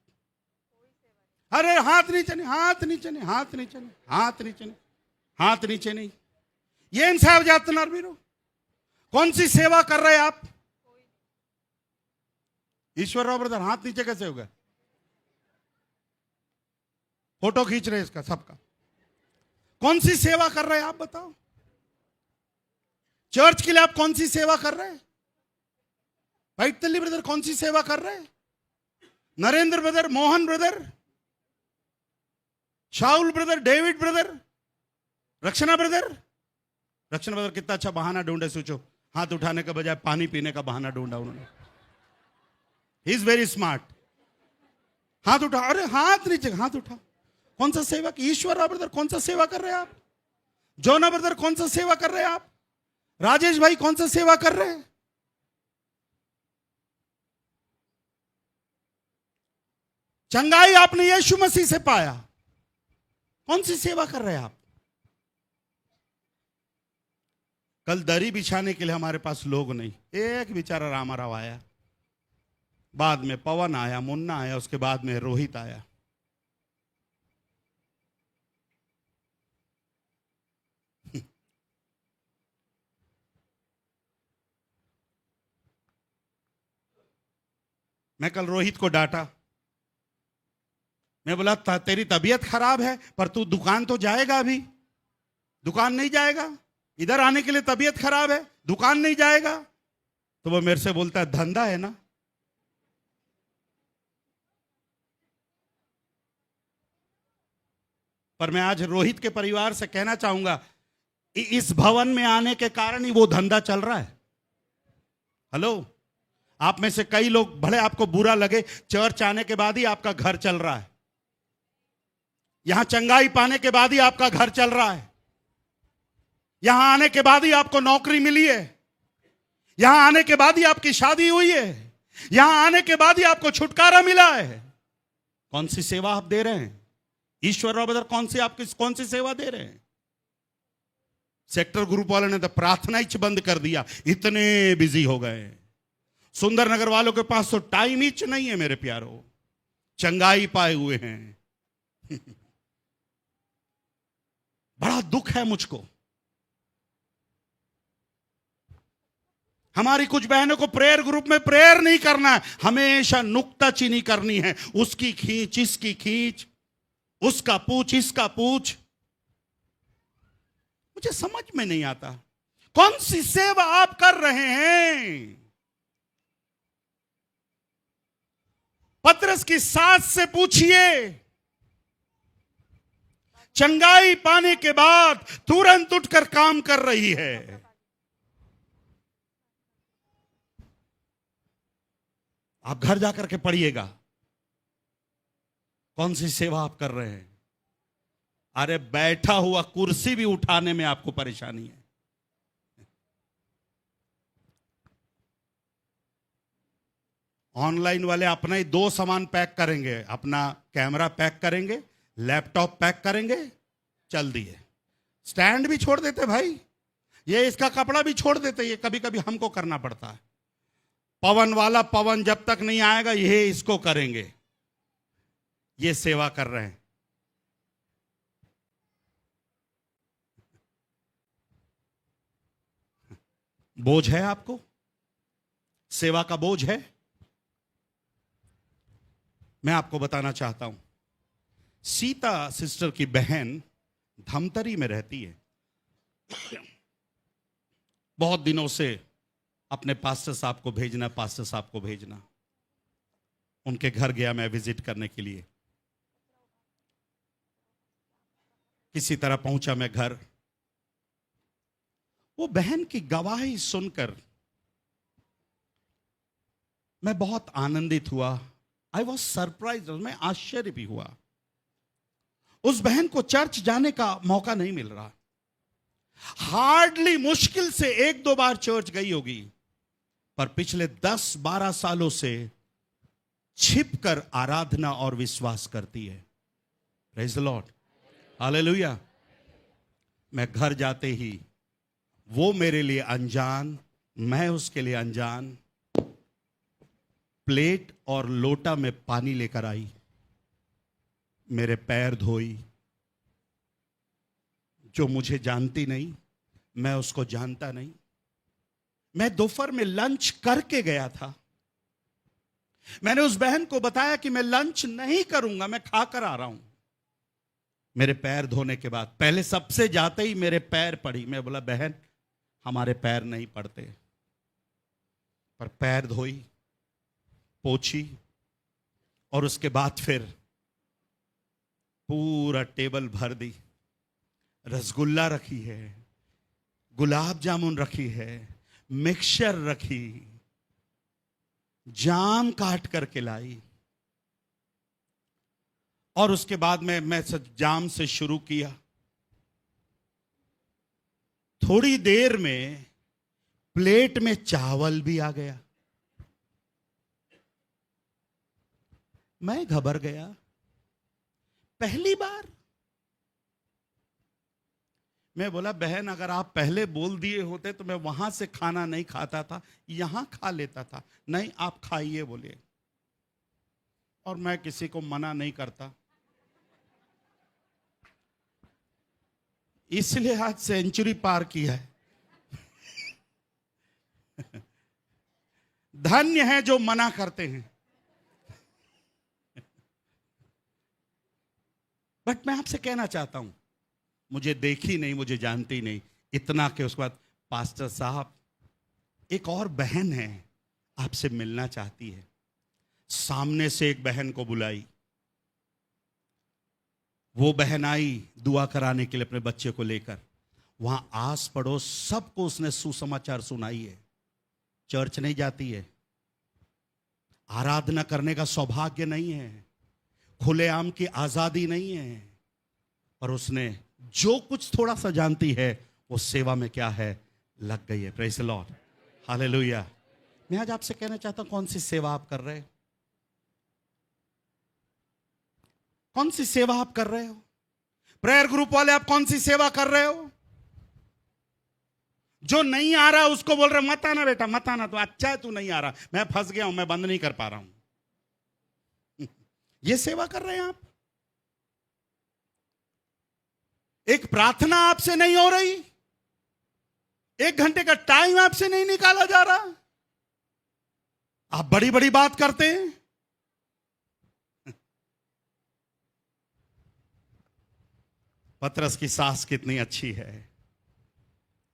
अरे हाथ नीचे नहीं, हाथ नीचे नहीं, हाथ नीचे नहीं, हाथ नीचे नहीं, हाथ नीचे नहीं। ये इंसाफ जातनार बीरो, कौन सी सेवा कर रहे हैं आप? ईश्वर राव ब्रदर, हाथ नीचे कैसे होगा? फोटो खींच रहे इसका सबका। कौन सी सेवा कर रहे हैं आप बताओ? चर्च के लिए आप कौन सी सेवा कर रहे हैं? वाइट तल्ली ब्रदर कौन सी सेवा कर रहे हैं? Narendra brother, Mohan brother, Shahul brother, David brother, Rakshana brother. Rakshana brother कितना अच्छा बहाना ढूंढे, सोचो। हाथ उठाने का बजाय पानी पीने का बहाना ढूंढा उन्होंने। He is very smart. हाथ उठा, अरे हाथ नीचे, हाथ उठा। कौन सा सेवा? ईश्वर ब्रदर कौन सा सेवा कर रहे हैं आप? जोना ब्रदर कौन सा सेवा कर रहे हैं आप? राजेश भाई कौन सा सेवा कर रहे हैं? चंगाई आपने यीशु मसीह से पाया, कौन सी सेवा कर रहे हैं आप? कल दरी बिछाने के लिए हमारे पास लोग नहीं, एक बेचारा रामाराव आया, बाद में पवन आया, मुन्ना आया, उसके बाद में रोहित आया। मैं कल रोहित को डांटा, मैं बोला तेरी तबीयत खराब है पर तू दुकान तो जाएगा, अभी दुकान नहीं जाएगा, इधर आने के लिए तबीयत खराब है, दुकान नहीं जाएगा। तो वो मेरे से बोलता है धंधा है ना। पर मैं आज रोहित के परिवार से कहना चाहूंगा, इस भवन में आने के कारण ही वो धंधा चल रहा है। हेलो, आप में से कई लोग, भले आपको बुरा लगे, चर्च आने के बाद ही आपका घर चल रहा है, यहां चंगाई पाने के बाद ही आपका घर चल रहा है, यहां आने के बाद ही आपको नौकरी मिली है, यहां आने के बाद ही आपकी शादी हुई है, यहां आने के बाद ही आपको छुटकारा मिला है। कौन सी सेवा आप दे रहे हैं? ईश्वर और कौन सी सेवा दे रहे हैं? सेक्टर ग्रुप वालों ने तो प्रार्थना ही बंद कर दिया, इतने बिजी हो गए। सुंदर नगर वालों के पास तो टाइम ही नहीं है मेरे प्यारों, चंगाई पाए हुए हैं। बड़ा दुख है मुझको। हमारी कुछ बहनों को प्रेयर ग्रुप में प्रेयर नहीं करना है, हमेशा नुक्ताचीनी करनी है, उसकी खींच, इसकी खींच, उसका पूछ, इसका पूछ। मुझे समझ में नहीं आता कौन सी सेवा आप कर रहे हैं। पतरस की सास से पूछिए, चंगाई पाने के बाद तुरंत उठकर काम कर रही है। आप घर जाकर के पढ़िएगा कौन सी सेवा आप कर रहे हैं। अरे बैठा हुआ कुर्सी भी उठाने में आपको परेशानी है। ऑनलाइन वाले अपना ही दो सामान पैक करेंगे, अपना कैमरा पैक करेंगे, लैपटॉप पैक करेंगे, चल दिए। स्टैंड भी छोड़ देते भाई, ये इसका कपड़ा भी छोड़ देते, ये कभी कभी हमको करना पड़ता है। पवन वाला पवन जब तक नहीं आएगा ये इसको करेंगे, ये सेवा कर रहे हैं। बोझ है आपको, सेवा का बोझ है। मैं आपको बताना चाहता हूं, सीता सिस्टर की बहन धमतरी में रहती है, बहुत दिनों से अपने पास्टर साहब को भेजना, पास्टर साहब को भेजना। उनके घर गया मैं विजिट करने के लिए, किसी तरह पहुंचा मैं घर। वो बहन की गवाही सुनकर मैं बहुत आनंदित हुआ। आई वॉज सरप्राइज, मैं आश्चर्य भी हुआ। उस बहन को चर्च जाने का मौका नहीं मिल रहा, हार्डली मुश्किल से 1-2 बार चर्च गई होगी, पर पिछले 10-12 सालों से छिपकर आराधना और विश्वास करती है। Praise the Lord, hallelujah. मैं घर जाते ही वो मेरे लिए अनजान, मैं उसके लिए अनजान, प्लेट और लोटा में पानी लेकर आई, मेरे पैर धोई। जो मुझे जानती नहीं, मैं उसको जानता नहीं। मैं दोपहर में लंच करके गया था। मैंने उस बहन को बताया कि मैं लंच नहीं करूंगा, मैं खाकर आ रहा हूं। मेरे पैर धोने के बाद पहले सबसे जाते ही मेरे पैर पड़ी। मैं बोला बहन हमारे पैर नहीं पड़ते, पर पैर धोई, पोछी, और उसके बाद फिर पूरा टेबल भर दी। रसगुल्ला रखी है, गुलाब जामुन रखी है, मिक्सचर रखी, जाम काट करके लाई। और उसके बाद में मैं जाम से शुरू किया। थोड़ी देर में प्लेट में चावल भी आ गया। मैं घबर गया। पहली बार मैं बोला, बहन अगर आप पहले बोल दिए होते तो मैं वहां से खाना नहीं खाता था, यहां खा लेता था। नहीं, आप खाइए बोले, और मैं किसी को मना नहीं करता, इसलिए आज सेंचुरी पार किया है। धन्य है जो मना करते हैं। बट मैं आपसे कहना चाहता हूं, मुझे देखी नहीं, मुझे जानती नहीं, इतना कि उसके बाद पास्टर साहब एक और बहन है आपसे मिलना चाहती है। सामने से एक बहन को बुलाई, वो बहन आई दुआ कराने के लिए अपने बच्चे को लेकर। वहां आस पड़ोस सबको उसने सुसमाचार सुनाई है। चर्च नहीं जाती है, आराधना करने का सौभाग्य नहीं है, खुलेआम की आजादी नहीं है, और उसने जो कुछ थोड़ा सा जानती है वो सेवा में क्या है, लग गई है। Praise the Lord, hallelujah. मैं आज आपसे कहना चाहता हूं, कौन सी सेवा आप कर रहे हो? कौन सी सेवा आप कर रहे हो? प्रेयर ग्रुप वाले आप कौन सी सेवा कर रहे हो? जो नहीं आ रहा उसको बोल रहे मत आना बेटा, मत आना, तो अच्छा है तू नहीं आ रहा, मैं फंस गया हूं, मैं बंद नहीं कर पा रहा हूं। ये सेवा कर रहे हैं आप? एक प्रार्थना आपसे नहीं हो रही, 1 घंटे का टाइम आपसे नहीं निकाला जा रहा, आप बड़ी बड़ी बात करते हैं। पतरस की सास कितनी अच्छी है,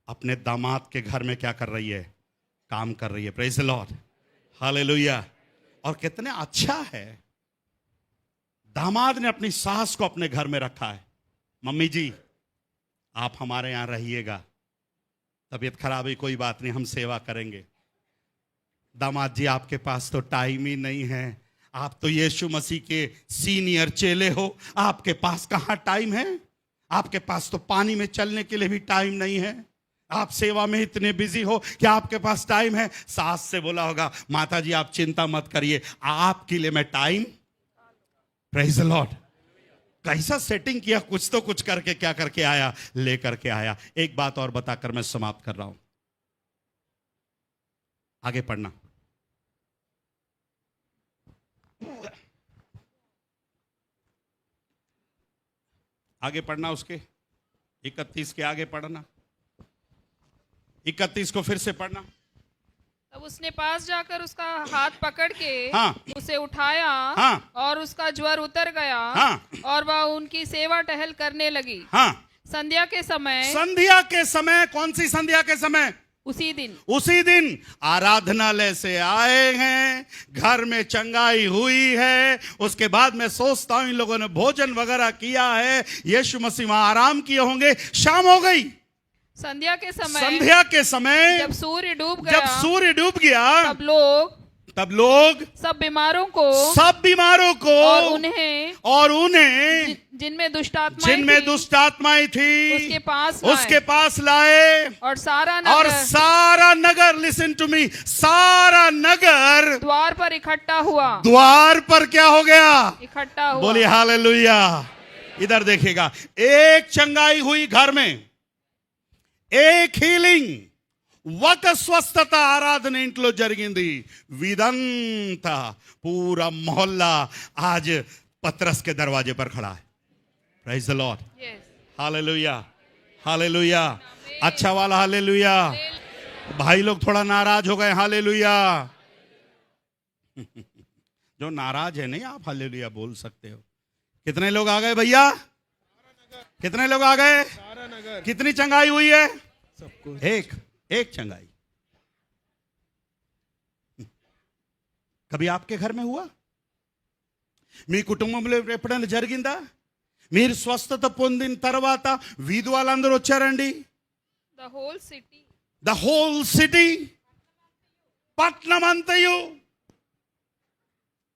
अपने दामाद के घर में क्या कर रही है, काम कर रही है। Praise the Lord, hallelujah. और कितने अच्छा है, दामाद ने अपनी सास को अपने घर में रखा है। मम्मी जी आप हमारे यहां रहिएगा, तबीयत खराब है कोई बात नहीं, हम सेवा करेंगे। दामाद जी आपके पास तो टाइम ही नहीं है, आप तो यीशु मसीह के सीनियर चेले हो, आपके पास कहां टाइम है? आपके पास तो पानी में चलने के लिए भी टाइम नहीं है, आप सेवा में इतने बिजी हो कि आपके पास टाइम है। सास से बोला होगा, माता जी आप चिंता मत करिए, आपके लिए मैं टाइम। प्रेज़ द लॉर्ड, कैसा सेटिंग किया, कुछ तो कुछ करके क्या करके आया, लेकर के आया। एक बात और बताकर मैं समाप्त कर रहा हूं, आगे पढ़ना। आगे पढ़ना, उसके 31 के आगे पढ़ना, 31 को फिर से पढ़ना। तब उसने पास जाकर उसका हाथ पकड़ के हाँ। उसे उठाया, हाँ। और उसका ज्वर उतर गया, हाँ। और वह उनकी सेवा टहल करने लगी। हाँ। संध्या के समय, संध्या के समय, कौन सी संध्या के समय? उसी दिन आराधनालय से आए हैं, घर में चंगाई हुई है, उसके बाद मैं सोचता हूं इन लोगों ने भोजन वगैरह किया है, यीशु मसीह वहां आराम किए होंगे, शाम हो गई। संध्या के समय जब सूर्य डूब गया तब लोग सब बीमारों को और उन्हें जिनमें दुष्टात्माएं थी उसके पास लाए, और सारा नगर, लिसन टू मी, सारा नगर द्वार पर इकट्ठा हुआ। द्वार पर क्या हो गया? इकट्ठा हुआ। बोलिए हालेलुया। इधर देखिएगा, एक चंगाई हुई घर में, एक हीलिंग, ఒక స్వస్థత ఆరాధన ఇంట్లో జరిగింది, విదంతా पूरा मोहल्ला आज पतरस के दरवाजे पर खड़ा है। Praise the Lord, hallelujah, hallelujah. अच्छा वाला हालेलुया। भाई लोग थोड़ा नाराज हो गए, हालेलुया। जो नाराज है नहीं, आप हालेलुया बोल सकते हो। कितने लोग आ गए भैया? कितने लोग आ गए? कितनी चंगाई हुई है? सबको एक चंगाई। कभी आपके घर में हुआ? మీ కుటుంబంలో ఎప్పుడైనా జరిగిందా? మీరు స్వస్థత పొందిన తర్వాత వీధి వాళ్ళందరూ వచ్చారండి? ద హోల్ సిటీ, పట్నం అంతయు।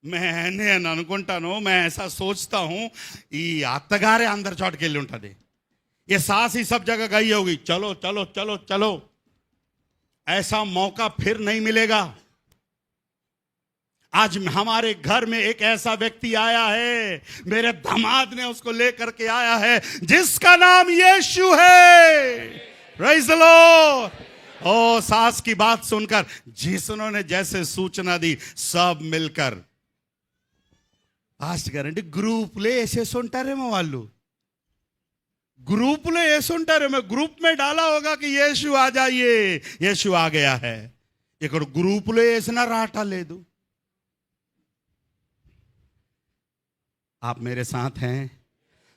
నేను అనుకుంటాను, मैं ऐसा सोचता हूं, ఈ అత్తగారే అందరి చోటకి వెళ్ళి ఉంటుంది, ये सास ही सब जगह गई होगी, चलो चलो चलो चलो। ऐसा मौका फिर नहीं मिलेगा। आज हमारे घर में एक ऐसा व्यक्ति आया है, मेरे दामाद ने उसको लेकर के आया है, जिसका नाम यीशु है। Praise the Lord. ओ सास की बात सुनकर जिसने जैसे सूचना दी, सब मिलकर पास्ट गारंटी ग्रुप ले ऐसे सुनटारेमो वालू, ग्रुप ले ऐसे सुनटारेमो, ग्रुप में डाला होगा कि यीशु आ जाइए, यीशु आ गया है। एक ग्रुप ले ऐसे ना राटा ले दो। आप मेरे साथ हैं?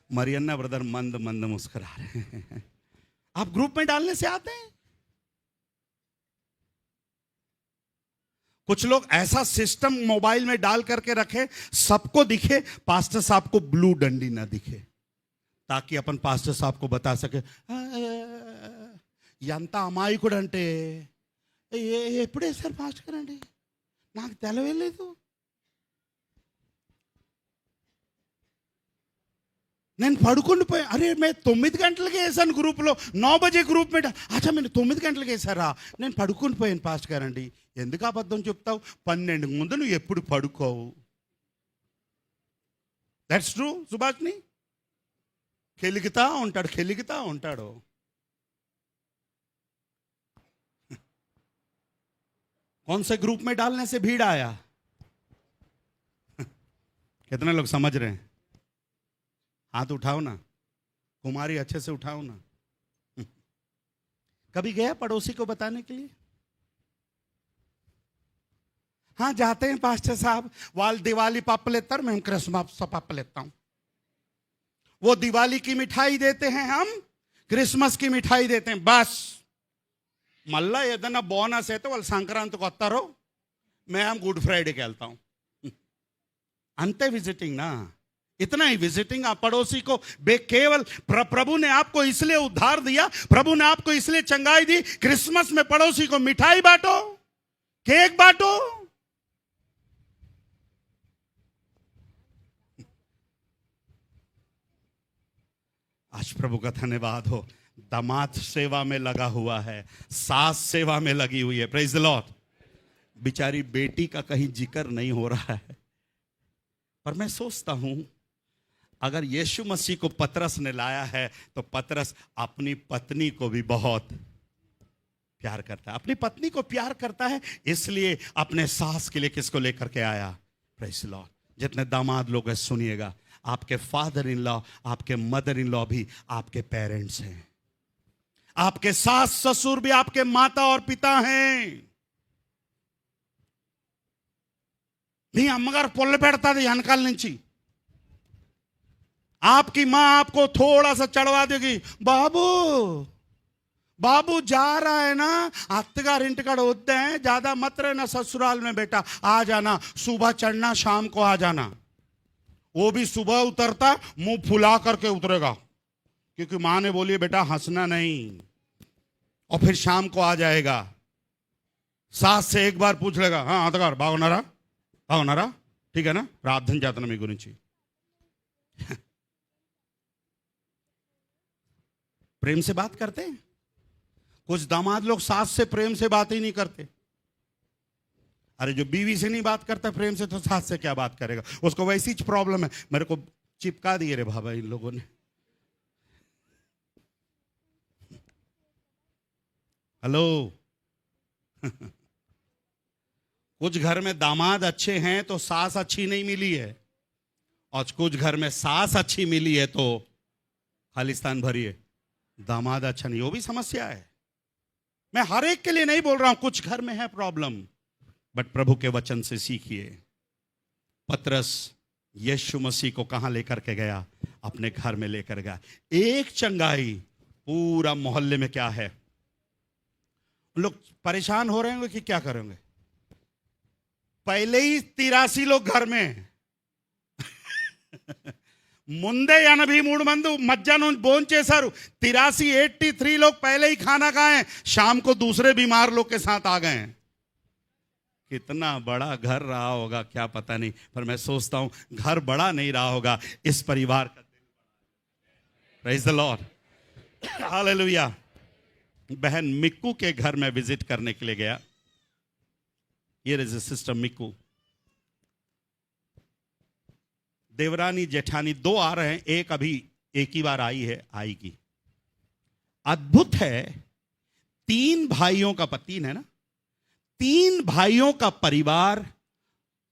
मरियन्ना ब्रदर मंद मंद मुस्कुरा रहे हैं। आप ग्रुप में डालने से आते हैं? कुछ लोग ऐसा सिस्टम मोबाइल में डाल करके रखे, सबको दिखे, पास्टर साहब को ब्लू डंडी ना दिखे, ताकि अपन पास्टर साहब को बता सके यांता अमाई को डंटे एपड़े सर पास्ट करंడి నాకు తెలవలేదు, నేను పడుకుండిపోయా, అరే मैं 9 గంటలకి వేసాను గ్రూప్లో, 9 బజే గ్రూప్ में अच्छा मैं 9 గంటలకి వేసారా, నేను పడుకుండిపోయాను పాస్ట్ గారండి। ఎందుకు అబద్ధం చెప్తావు? 12 ముందు నువ్వు ఎప్పుడు పడుకోవు? దట్స్ ట్రూ సుభాష్ని। కెలిగితా ఉంటాడు। कौन से ग्रुप में डालने से भीड़ आया? कितने लोग समझ रहे हैं? हाथ उठाओ ना, कुमारी अच्छे से उठाओ ना। कभी गया पड़ोसी को बताने के लिए? हाँ जाते हैं पास्टर साहब, वाल दिवाली पाप लेता हूं, मैं क्रिसमस पाप लेता हूं। वो दिवाली की मिठाई देते हैं, हम क्रिसमस की मिठाई देते हैं, बस। మళ్ళా ఏదన్నా బోనస్ అయితే వాళ్ళు సంక్రాంతికి వస్తారో, మేము गुड फ्राइडे के వెళ్తాం, అంతే విజిటింగ్ ना, इतना ही विजिटिंग। आप पड़ोसी को केवल प्रभु ने आपको इसलिए उद्धार दिया, प्रभु ने आपको इसलिए चंगाई दी, क्रिसमस में पड़ोसी को मिठाई बांटो, केक बांटो। आज प्रभु का धन्यवाद हो, दामाद सेवा में लगा हुआ है, सास सेवा में लगी हुई है। Praise the Lord. बेचारी बेटी का कहीं जिक्र नहीं हो रहा है, पर मैं सोचता हूं अगर यीशु मसीह को पतरस ने लाया है तो पतरस अपनी पत्नी को भी बहुत प्यार करता है, अपनी पत्नी को प्यार करता है, इसलिए अपने सास के लिए किसको लेकर के आया? Praise the Lord. जितने दामाद लोग हैं सुनिएगा, आपके फादर इन लॉ, आपके मदर इन लॉ भी आपके पेरेंट्स हैं, आपके सास ससुर भी आपके माता और पिता हैं। నీ అమ్మగారు పొల్ల పెడతాది వెనకాల నుంచి, आपकी मां आपको थोड़ा सा चढ़वा देगी, बाबू बाबू जा रहा है ना, अत्तगार इंटिकाड़ होते हैं, ज्यादा मत रहना ससुराल में बेटा, आ जाना, सुबह चढ़ना शाम को आ जाना। वो भी सुबह उतरता मुंह फुला करके उतरेगा, क्योंकि मां ने बोली बेटा हंसना नहीं, और फिर शाम को आ जाएगा। सास से एक बार पूछ लेगा, हाँ अतगार బాగున్నారా, ठीक है ना, ప్రార్థన చేతన మీ గురించి। प्रेम से बात करते हैं। कुछ दामाद लोग सास से प्रेम से बात ही नहीं करते। अरे जो बीवी से नहीं बात करता प्रेम से, तो सास से क्या बात करेगा? उसको वैसी प्रॉब्लम है। मेरे को चिपका दिए रे बाबा इन लोगों ने। हेलो। कुछ घर में दामाद अच्छे हैं तो सास अच्छी नहीं मिली है, और कुछ घर में सास अच्छी मिली है तो खालिस्तान भरिए, दामाद अच्छा नहीं, वो भी समस्या है। मैं हर एक के लिए नहीं बोल रहा हूं, कुछ घर में है प्रॉब्लम, बट प्रभु के वचन से सीखिए। पतरस यीशु मसीह को कहां लेकर के गया? अपने घर में लेकर गया। एक चंगाई पूरा मोहल्ले में क्या है, लोग परेशान हो रहे होंगे कि क्या करेंगे। पहले ही 83 लोग घर में ముందే 83 మంది మధ్యాహ్నం భోజనం చేశారు। 83 लोग पहले ही खाना खाए, शाम को दूसरे बीमार लोग के साथ आ गए। कितना बड़ा घर रहा होगा क्या पता नहीं, पर मैं सोचता हूं घर बड़ा नहीं रहा होगा, इस परिवार का दिल बड़ा। Praise the Lord, hallelujah. बहन मिक्कू के घर में विजिट करने के लिए गया। Here is a sister Mikku. Devrani Jethani 2 आ रहे हैं, एक अभी एक ही बार आई है, आएगी। अद्भुत है, 3 भाइयों का 3 है ना, 3 भाइयों का परिवार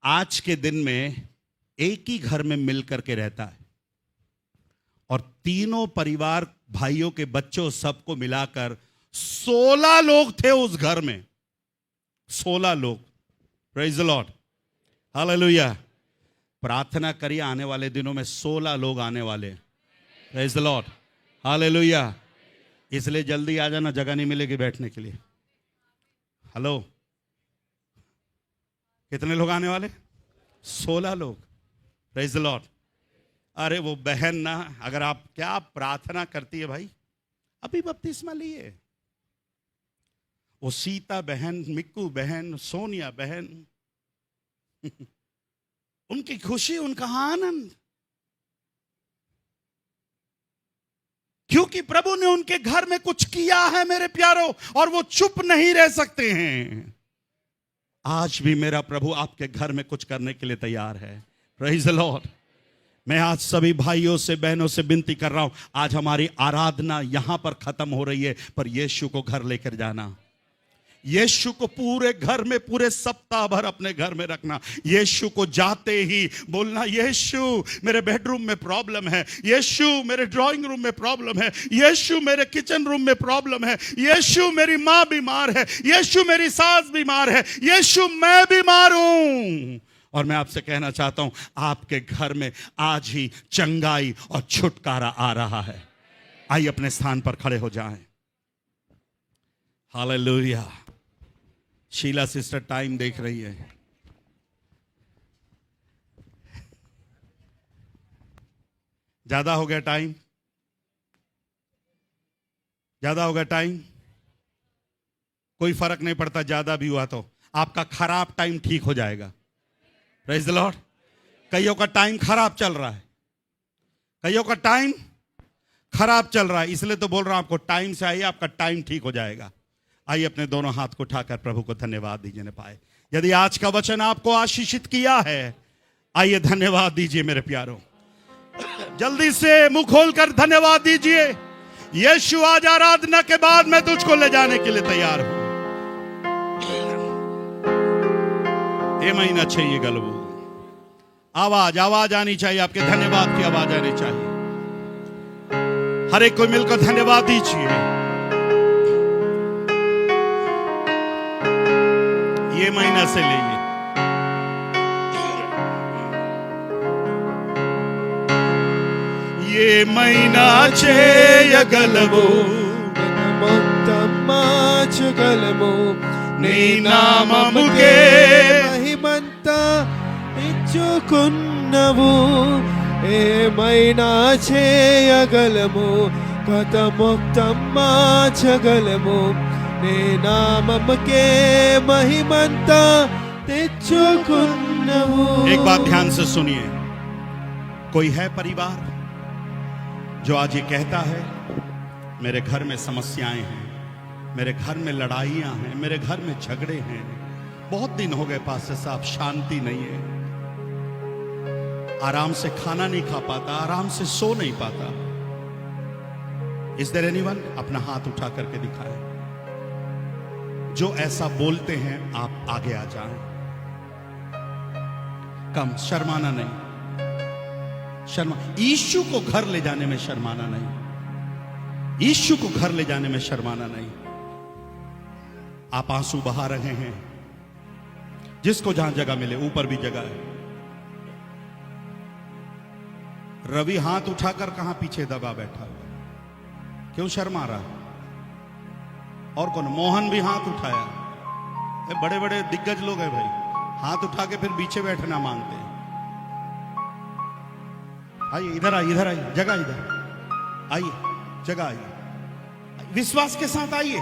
आज के दिन में एक ही घर में मिलकर के रहता है, और तीनों परिवार भाइयों के बच्चों सबको मिलाकर 16 लोग थे उस घर में। 16 लोग। Praise the Lord, hallelujah. प्रार्थना करिए, आने वाले दिनों में 16 लोग आने वाले। Praise the Lord, hallelujah. इसलिए जल्दी आ जाना, जगह नहीं मिलेगी बैठने के लिए। हेलो, कितने लोग आने वाले? 16 लोग। Praise the Lord. अरे वो बहन ना, अगर आप क्या प्रार्थना करती है भाई, अभी बपतिस्मा लिए। वो सीता बहन, मिक्कू बहन, सोनिया बहन, उनकी खुशी, उनका आनंद, क्योंकि प्रभु ने उनके घर में कुछ किया है मेरे प्यारों, और वो चुप नहीं रह सकते हैं। आज भी मेरा प्रभु आपके घर में कुछ करने के लिए तैयार है। Praise the Lord. मैं आज सभी भाइयों से, बहनों से विनती कर रहा हूं, आज हमारी आराधना यहां पर खत्म हो रही है, पर यीशु को घर लेकर जाना। यीशु को पूरे घर में, पूरे सप्ताह भर अपने घर में रखना। यीशु को जाते ही बोलना, यीशु मेरे बेडरूम में प्रॉब्लम है, यीशु मेरे ड्राइंग रूम में प्रॉब्लम है, यीशु मेरे किचन रूम में प्रॉब्लम है, यीशु मेरी माँ बीमार है, यीशु मेरी सास बीमार है, यीशु मैं बीमार हूं। और मैं आपसे कहना चाहता हूं, आपके घर में आज ही चंगाई और छुटकारा आ रहा है। आइए अपने स्थान पर खड़े हो जाएं। हालेलुया। शीला सिस्टर टाइम देख रही है। ज्यादा हो गया टाइम, ज्यादा हो गया टाइम। कोई फर्क नहीं पड़ता, ज्यादा भी हुआ तो आपका खराब टाइम ठीक हो जाएगा। Praise the Lord. कईयों का टाइम खराब चल रहा है, कईयों का टाइम खराब चल रहा है, इसलिए तो बोल रहा हूं आपको, टाइम से आइए, आपका टाइम ठीक हो जाएगा। आइए अपने दोनों हाथ को उठाकर प्रभु को धन्यवाद दीजिए न पाए। यदि आज का वचन आपको आशीषित किया है, आइए धन्यवाद दीजिए मेरे प्यारों। जल्दी से मुंह खोलकर धन्यवाद दीजिए। यीशु, आज आराधना के बाद मैं तुझको ले जाने के लिए तैयार हूं। ये महीना चाहिए गलबू, आवाज आवाज आनी चाहिए, आपके धन्यवाद की आवाज आनी चाहिए। हर एक को मिलकर धन्यवाद दीजिए। ये महीना से लेंगे। ये महीना చేయగలవు మార్చగలము నీ నామముకే మహిమంతా ఇచ్చుకున్నవు ఏమైనా చేయగలము గత మొత్తం మార్చగలము నీ నామముకే మహిమంతా తెచ్చుకున్నవు। एक बात ध्यान से सुनिए, कोई है परिवार जो आज ये कहता है मेरे घर में समस्याएं हैं, मेरे घर में लड़ाइयां हैं, मेरे घर में झगड़े हैं, बहुत दिन हो गए पास्टर साहब, शांति नहीं है, आराम से खाना नहीं खा पाता, आराम से सो नहीं पाता। Is there anyone? अपना हाथ उठा करके दिखाएं। जो ऐसा बोलते हैं आप आगे आ जाएं। कम शर्माना नहीं, यीशु को घर ले जाने में शर्माना नहीं, यीशु को घर ले जाने में शर्माना नहीं। आप आंसू बहा रहे हैं, जिसको जहां जगह मिले, ऊपर भी जगह है। रवि हाथ उठाकर कहां पीछे दबा बैठा हुआ, क्यों शर्मा रहा? और कौन? मोहन भी हाथ उठाया। ये बड़े बड़े दिग्गज लोग हैं भाई, हाथ उठा के फिर पीछे बैठना मांगते हैं। आइए इधर आइए, इधर आइए, जगह इधर आइए, जगह आइए, विश्वास के साथ आइए।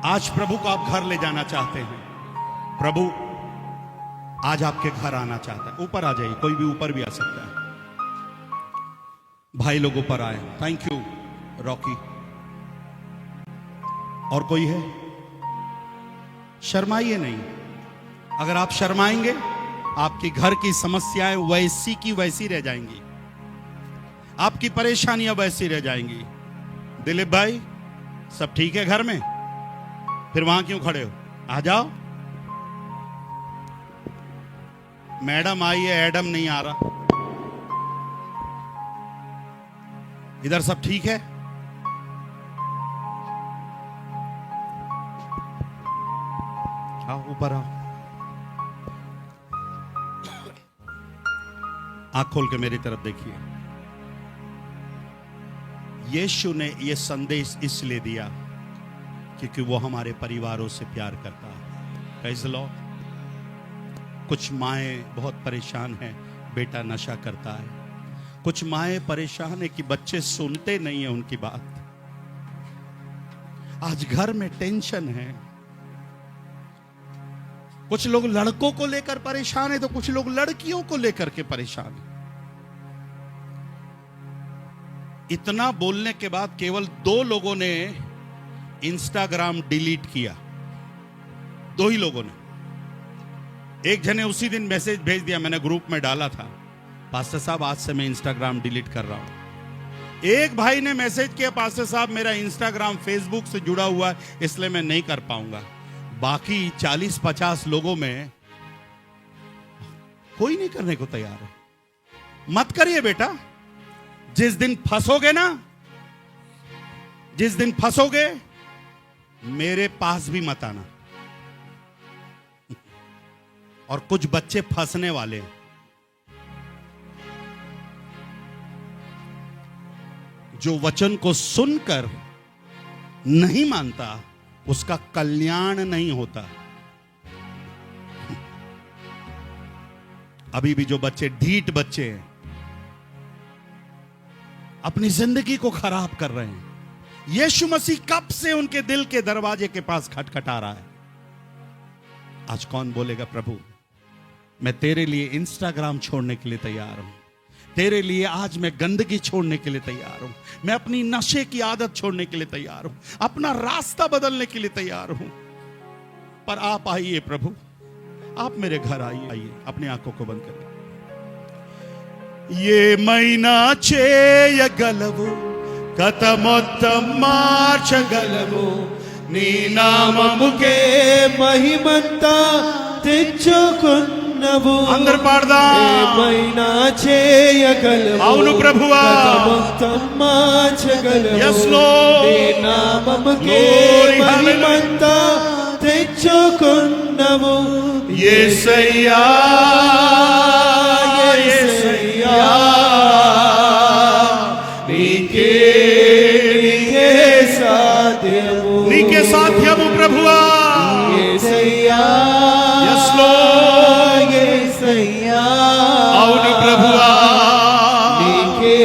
आज प्रभु को आप घर ले जाना चाहते हैं, प्रभु आज आपके घर आना चाहता है। ऊपर आ जाइए, कोई भी ऊपर भी आ सकता है। भाई लोग ऊपर आए। Thank you Rocky. और कोई है? शर्माइए नहीं। अगर आप शर्माएंगे आपकी घर की समस्याएं वैसी की वैसी रह जाएंगी, आपकी परेशानियां वैसी रह जाएंगी। दिलीप भाई, सब ठीक है घर में? फिर वहां क्यों खड़े हो? आ जाओ। मैडम आई है, एडम नहीं आ रहा। इधर सब ठीक है? आओ ऊपर आओ। आंख खोल के मेरी तरफ देखिए। यीशु ने यह संदेश इसलिए दिया क्योंकि वो हमारे परिवारों से प्यार करता है। Praise the Lord. कुछ माएं बहुत परेशान हैं, बेटा नशा करता है। कुछ माएं परेशान है कि बच्चे सुनते नहीं है उनकी बात। आज घर में टेंशन है। कुछ लोग लड़कों को लेकर परेशान है तो कुछ लोग लड़कियों को लेकर के परेशान है। इतना बोलने के बाद केवल 2 लोगों ने इंस्टाग्राम डिलीट किया। 2 ही लोगों ने। एक जने उसी दिन मैसेज भेज दिया, मैंने ग्रुप में डाला था, पास्टर साहब आज से मैं इंस्टाग्राम डिलीट कर रहा हूं। एक भाई ने मैसेज किया, पास्टर साहब मेरा इंस्टाग्राम फेसबुक से जुड़ा हुआ है इसलिए मैं नहीं कर पाऊंगा। बाकी 40-50 लोगों में कोई नहीं करने को तैयार है। मत करिए बेटा। जिस दिन फंसोगे ना, जिस दिन फंसोगे मेरे पास भी मत आना। और कुछ बच्चे फंसने वाले हैं। जो वचन को सुनकर नहीं मानता उसका कल्याण नहीं होता। अभी भी जो बच्चे ढीठ बच्चे हैं अपनी जिंदगी को खराब कर रहे हैं। यीशु मसीह कब से उनके दिल के दरवाजे के पास खटखटा रहा है। आज कौन बोलेगा प्रभु मैं तेरे लिए इंस्टाग्राम छोड़ने के लिए तैयार हूं, तेरे लिए आज मैं गंदगी छोड़ने के लिए तैयार हूं, मैं अपनी नशे की आदत छोड़ने के लिए तैयार हूं, अपना रास्ता बदलने के लिए तैयार हूं। पर आप आइए प्रभु, आप मेरे घर आइए। अपनी आंखों को बंद करिए। ये महीना చేయగలవు గత మొత్తం మార్చగలవు నీ నామముకే మహిమంతా తెచ్చుకున్నవు అందరూ పాడదాం ఏమైనా చేయగలవు అవును ప్రభువా మొత్తం మార్చగలవు yes lord నీ నామముకే మహిమంతా తెచ్చుకున్నవు యేసయ్యా యేసయ్యా నీకే సాధ్యము నీకే సాధ్యము ప్రభువా యేసయ్యా yes lord యేసయ్యా అవును ప్రభువా నీకే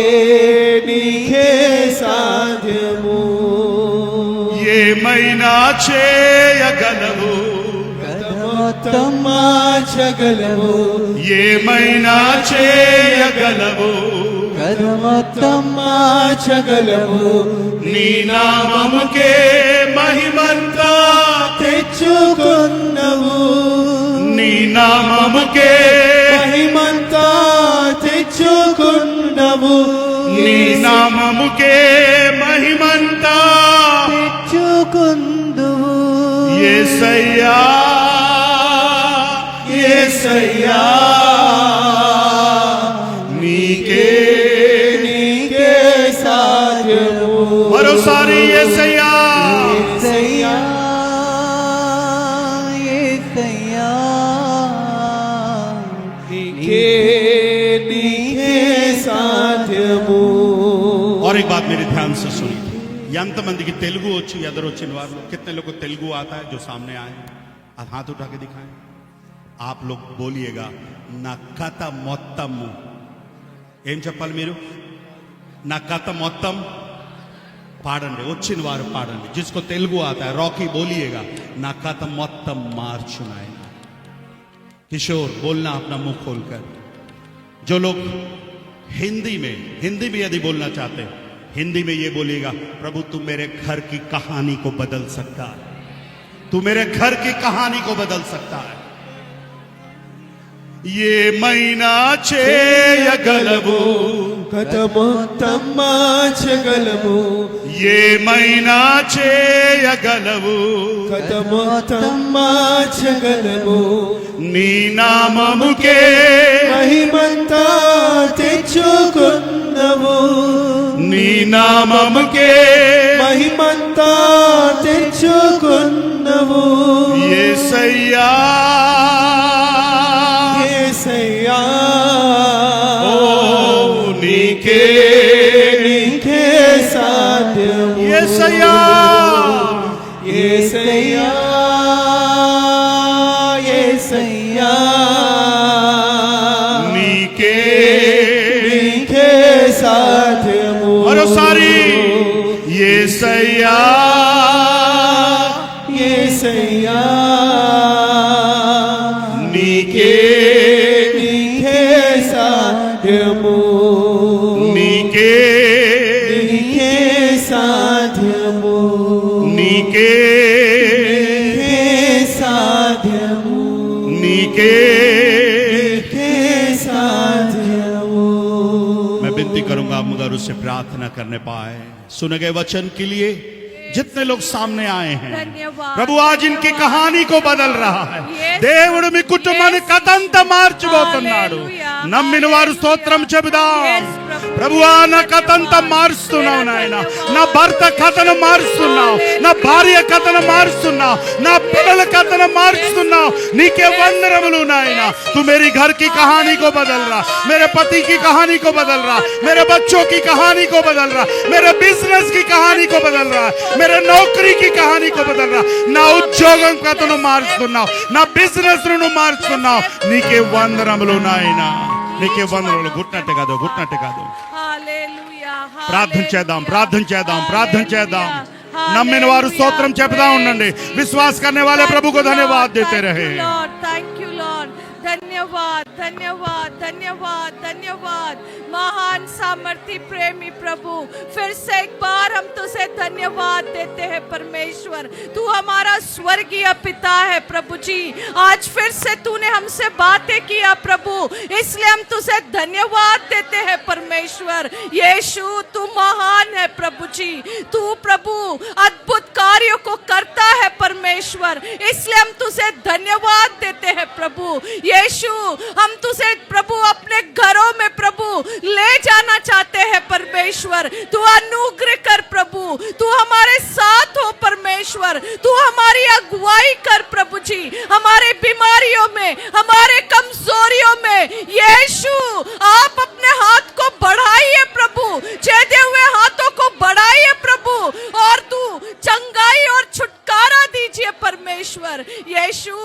సాధ్యము ఏమైనా చేయగలవు మొత్తం మార్చగలవు ఏమైనా చేయగలవు మొత్తం మార్చగలవు నీ నామముకే మహిమంతా తెచ్చుకున్నవు నీ నామముకే మహిమంతా తెచ్చుకున్నవు నీ నామముకే మహిమంతా తెచ్చుకుందువు యేసయ్యా యేసయ్యా నీకే సాధ్యము మరోసారి యేసయ్యా యేసయ్యా యేసయ్యా నీకే సాధ్యము। और एक बात मेरे ध्यान से सुनिए। ఎంతమందికి తెలుగు వచ్చు ఎదురొచ్చిన వారు? कितने लोगों को तेलुगु आता है जो सामने आए? हाथ उठा के दिखाएं। आप लोग बोलिएगा ना कथ మొత్తం। ఏం చెప్పాలి మీరు? నా కథ మొత్తం పాడండి, వచ్చిన వారు పాడండి। जिसको तेलुगु आता है रॉकी बोलिएगा ना कथ మొత్తం మార్చునాయన। किशोर बोलना अपना मुंह खोलकर। जो लोग हिंदी में यदि बोलना चाहते हैं हिंदी में ये बोलिएगा प्रभु तू मेरे घर की कहानी को बदल सकता है, तू मेरे घर की कहानी को बदल सकता है। ये महीना చేయగలవు మొత్తం మార్చగలవు ये महीना చేయగలవు మొత్తం మార్చగలవు నీ నామముకే మహిమంతా తెచ్చుకున్నవు నీ నామముకే మహిమంతా తెచ్చుకున్నవు యేసయ్యా యేసయ్యా ఓ నీకే సాధ్యము యేసయ్యా యేసయ్యా యేసయ్యా నీకే సాధ్యము మరోసారి యేసయ్యా యేసయ్యా నీకే సాధ్యము నీకే సాధ్యము నీకే సాధ్యము నీకే साध्यमो मैं विनती करूंगा आप मगर उससे प्रार्थना करने पाए सुने गए वचन के लिए जितने लोग सामने आए हैं धन्यवाद प्रभु आज इनकी कहानी को बदल रहा है దేవుడు మీ కుటుంబాన్ని కథంతా మార్చిపోతున్నాడు నమ్మిన వారు స్తోత్రం చెబుదాం ప్రభువా నా కథంతా మారుస్తున్నావు నాయన నా భర్త కథను మారుస్తున్నావు నా భార్య కథను మారుస్తున్నావు నా పిల్లల కథను మారుస్తున్నావు నీకే వందనములు నాయన तू मेरी घर की कहानी को बदल रहा मेरे पति की कहानी को बदल रहा मेरे बच्चों की कहानी को बदल रहा मेरे बिजनेस की कहानी को बदल रहा मेरे नौकरी की कहानी को बदल रहा ना ఉద్యోగం కథను మారుస్తున్నావు నా బిజినెస్ ను మారుస్తున్నావు నీకే వందనములు నాయనా నీకే వందనములు గుట్టినట్టు కాదు హల్లెలూయా ప్రార్థన చేద్దాం నమ్మిన వారు స్తోత్రం చెప్తా ఉండండి विश्वास करने वाले प्रभु को धन्यवाद देते रहे थैंक यू लॉर्ड धन्यवाद धन्यवाद धन्यवाद धन्यवाद महान सामर्थी प्रेमी प्रभु फिर से एक बार हम तुझे धन्यवाद देते हैं परमेश्वर तू हमारा स्वर्गीय पिता है प्रभु जी आज फिर से तूने हमसे बातें किया प्रभु इसलिए हम तुझे धन्यवाद देते हैं परमेश्वर यीशु तू महान है प्रभु जी तू प्रभु अद्भुत कार्यों को करता है परमेश्वर इसलिए हम तुझे धन्यवाद देते हैं प्रभु यीशु हम तुझे प्रभु अपने घरों में प्रभु ले जाना चाहते हैं परमेश्वर तू अनुग्रह कर प्रभु तू हमारे साथ हो परमेश्वर तू हमारी अगुवाई कर प्रभु जी हमारे बीमारियों में हमारे कमजोरियों में यीशु आप अपने हाथ को बढ़ाइए प्रभु छेदे हुए हाथों को बढ़ाइए प्रभु और तू चंगाई और छुटकारा दीजिए परमेश्वर यीशु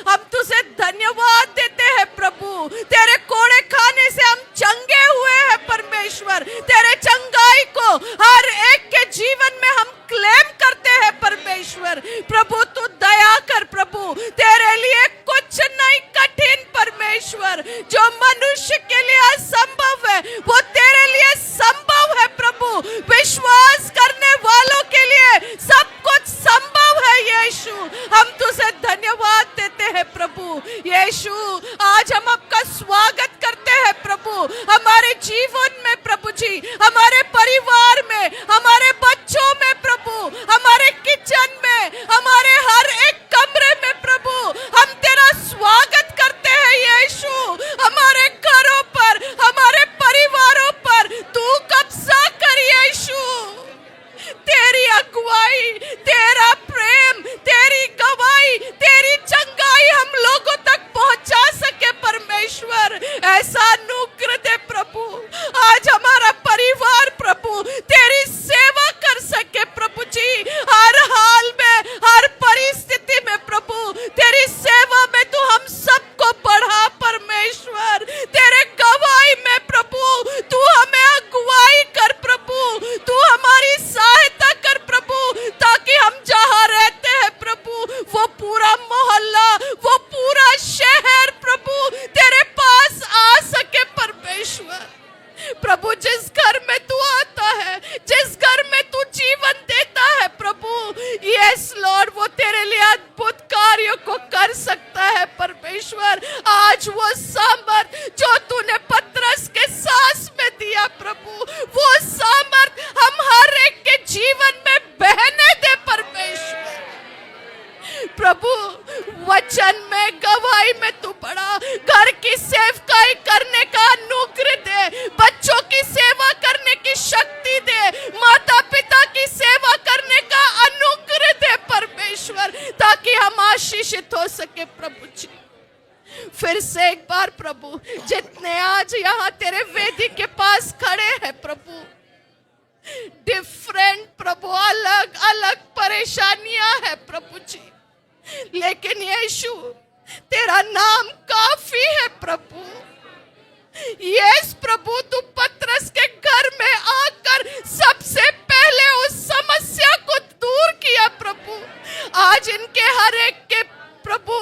हम तुझे धन्यवाद देते हैं प्रभु तेरे कोड़े खाने से हम चंगे हुए हैं परमेश्वर तेरे चंगाई को हर एक के जीवन में हम क्लेम करते हैं परमेश्वर प्रभु तू दया कर प्रभु तेरे लिए कुछ नहीं कठिन परमेश्वर जो मनुष्य के लिए असंभव है वो तेरे लिए संभव है प्रभु विश्वास करने वालों के लिए सब कुछ संभव है यीशु हम तुझे धन्यवाद देते हैं प्रभु यीशु आज हम आपका स्वागत करते हैं प्रभु हमारे जीवन में प्रभु जी हमारे परिवार में हमारे बच्चों में प्रभु हमारे किचन में हमारे हर एक कमरे में प्रभु हम तेरा स्वागत करते हैं यीशु हमारे घरों पर हमारे परिवारों पर तू कब्जा कर यीशु तेरी अगुवाई तेरा प्रेम तेरी गवाही तेरी चंगाई हम लोगों तक पहुंचा सके परमेश्वर है परमेश्वर। आज वो सामर्थ जो तूने पतरस के सांस में दिया प्रभु, वो सामर्थ हम हर एक के जीवन में बहने दे परमेश्वर। प्रभु वचन में, गवाही में तू बड़ा, घर की सेवकाई करने का अनुग्रह दे, बच्चों की सेवा करने की शक्ति दे, माता पिता की सेवा करने का अनुग्रह दे परमेश्वर, ताकि हम आशीषित हो सके प्रभु जी। फिर से एक बार प्रभु, जितने आज यहाँ तेरे वेदी के पास खड़े हैं प्रभु, डिफरेंट प्रभु, अलग अलग परेशानियां हैं प्रभु जी, लेकिन यीशु तेरा नाम काफी है प्रभु। यस प्रभु, तू पतरस के घर में आकर सबसे पहले उस समस्या को दूर किया प्रभु। आज इनके हर एक के प्रभु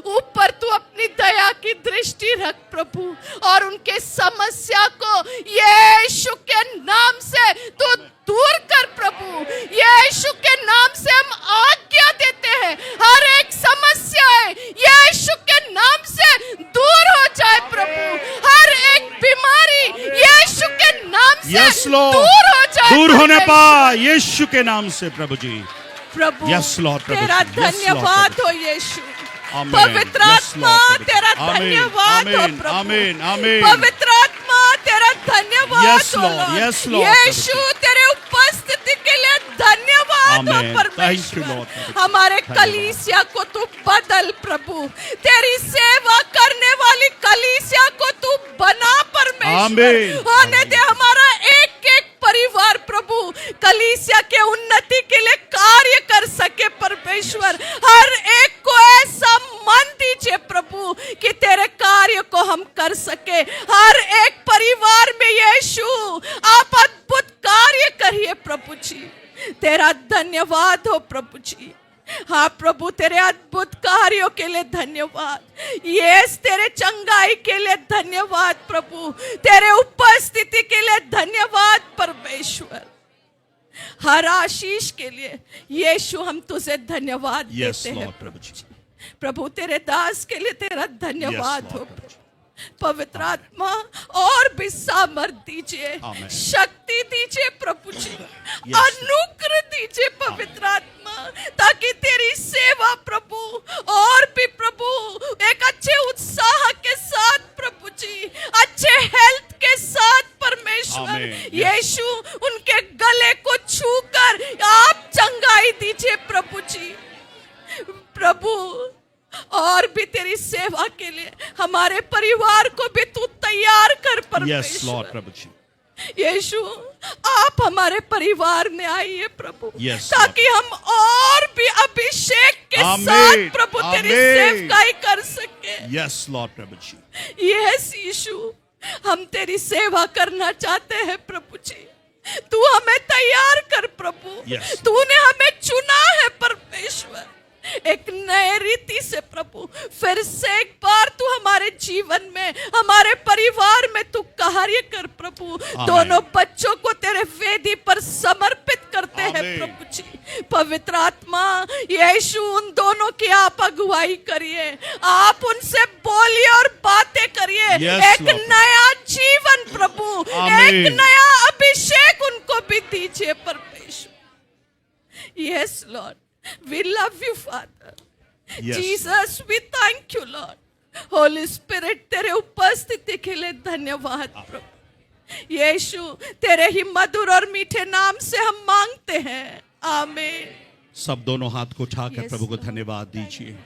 ऊपर तू अपनी दया की दृष्टि रख प्रभु, और उनके समस्या को यीशु के नाम से तू दूर कर प्रभु। यीशु के नाम से हम आज्ञा देते हैं, हर एक समस्या यीशु के नाम से दूर हो जाए प्रभु। हर एक बीमारी यीशु के नाम से दूर हो जाए, दूर होने पाए यीशु के नाम से प्रभु जी। प्रभु यस लॉर्ड, तेरा धन्यवाद हो यीशु। पवित्र आत्मा तेरा धन्यवाद हो प्रभु। पवित्र आत्मा तेरा धन्यवाद हो यीशु। तेरे उपस्थिति के लिए धन्यवाद हो परमेश्वर। हमारे कलीसिया को तू बदल प्रभु, तेरी सेवा करने वाली कलीसिया को तू बना परमेश्वर। होने दे हमारा एक एक परिवार प्रभु कलीसिया के उन्नति के लिए कार्य कर सके परमेश्वर। हर एक को ऐसा मन दीजिए प्रभु कि तेरे कार्य को हम कर सके। हर एक परिवार में यीशु आप अद्भुत कार्य करिए प्रभु जी। तेरा धन्यवाद हो प्रभु जी। हाँ प्रभु, तेरे अद्भुत कार्यों के लिए धन्यवाद। यस, तेरे चंगाई के लिए धन्यवाद प्रभु। तेरे उपस्थिति के लिए धन्यवाद परमेश्वर। हर आशीष के लिए यीशु हम तुझे धन्यवाद देते हैं प्रभु जी। प्रभु तेरे दास के लिए तेरा धन्यवाद हो। पवित्र आत्मा और भी सामर्थ दीजिए, शक्ति दीजिए प्रभु जी, अनुग्रह दीजिए पवित्र आत्मा, ताकि तेरी सेवा प्रभु और भी प्रभु एक अच्छे उत्साह के साथ प्रभु जी, अच्छे हेल्थ के साथ परमेश्वर यीशु उनके गले को छूकर आप चंगाई दीजिए प्रभु जी। प्रभु और भी तेरी सेवा के लिए हमारे परिवार को भी तू तैयार कर परमेश्वर। प्रभु जी यीशु, आप हमारे परिवार में आइए प्रभु, ताकि हम और भी अभिषेक के साथ प्रभु तेरी सेवकाई कर सके। यस लॉर्ड प्रभु जी। यस यीशु, हम तेरी सेवा करना चाहते हैं प्रभु जी। तू हमें तैयार कर प्रभु। तूने हमें चुना है परमेश्वर एक नए रीति से प्रभु। फिर से एक बार तू हमारे जीवन में, हमारे परिवार में तू कार्य कर प्रभु। दोनों बच्चों को तेरे वेदी पर समर्पित करते हैं प्रभु जी। पवित्र आत्मा यीशु, उन दोनों की आप अगुवाई करिए, आप उनसे बोलिए और बातें करिए। एक नया जीवन प्रभु, एक नया अभिषेक उनको भी दीजिए परमेश्वर। Yes Lord, we love you Father. Jesus, we thank you Lord। Holy Spirit, तेरे उपस्थिति के लिए धन्यवाद प्रभु। यीशु, तेरे ही मधुर और मीठे नाम से हम मांगते हैं, आमीन। सब दोनों हाथ को उठाकर प्रभु को धन्यवाद दीजिए।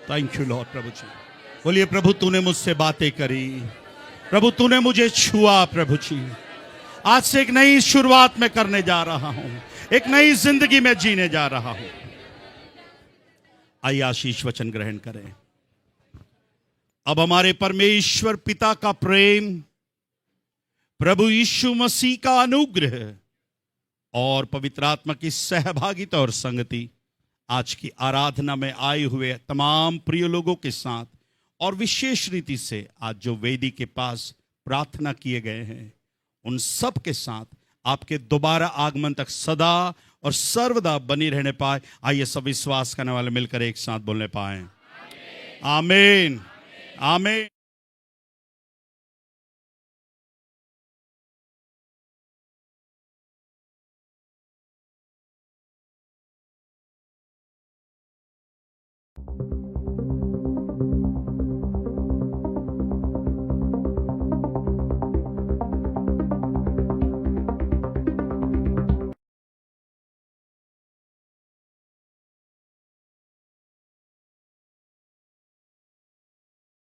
थैंक यू लॉर्ड प्रभु जी। बोलिए प्रभु, तूने मुझसे बातें करी प्रभु, तूने मुझे छुआ प्रभु जी। आज से एक नई शुरुआत में करने जा रहा हूं, एक नई जिंदगी में जीने जा रहा हूं। आइए आशीष वचन ग्रहण करें। अब हमारे परमेश्वर पिता का प्रेम, प्रभु यीशु मसीह का अनुग्रह और पवित्र आत्मा की सहभागिता और संगति आज की आराधना में आए हुए तमाम प्रिय लोगों के साथ, और विशेष रीति से आज जो वेदी के पास प्रार्थना किए गए हैं उन सब के साथ आपके दोबारा आगमन तक सदा और सर्वदा बनी रहने पाए। आइए सब विश्वास करने वाले मिलकर एक साथ बोलने पाए, आमीन, आमीन।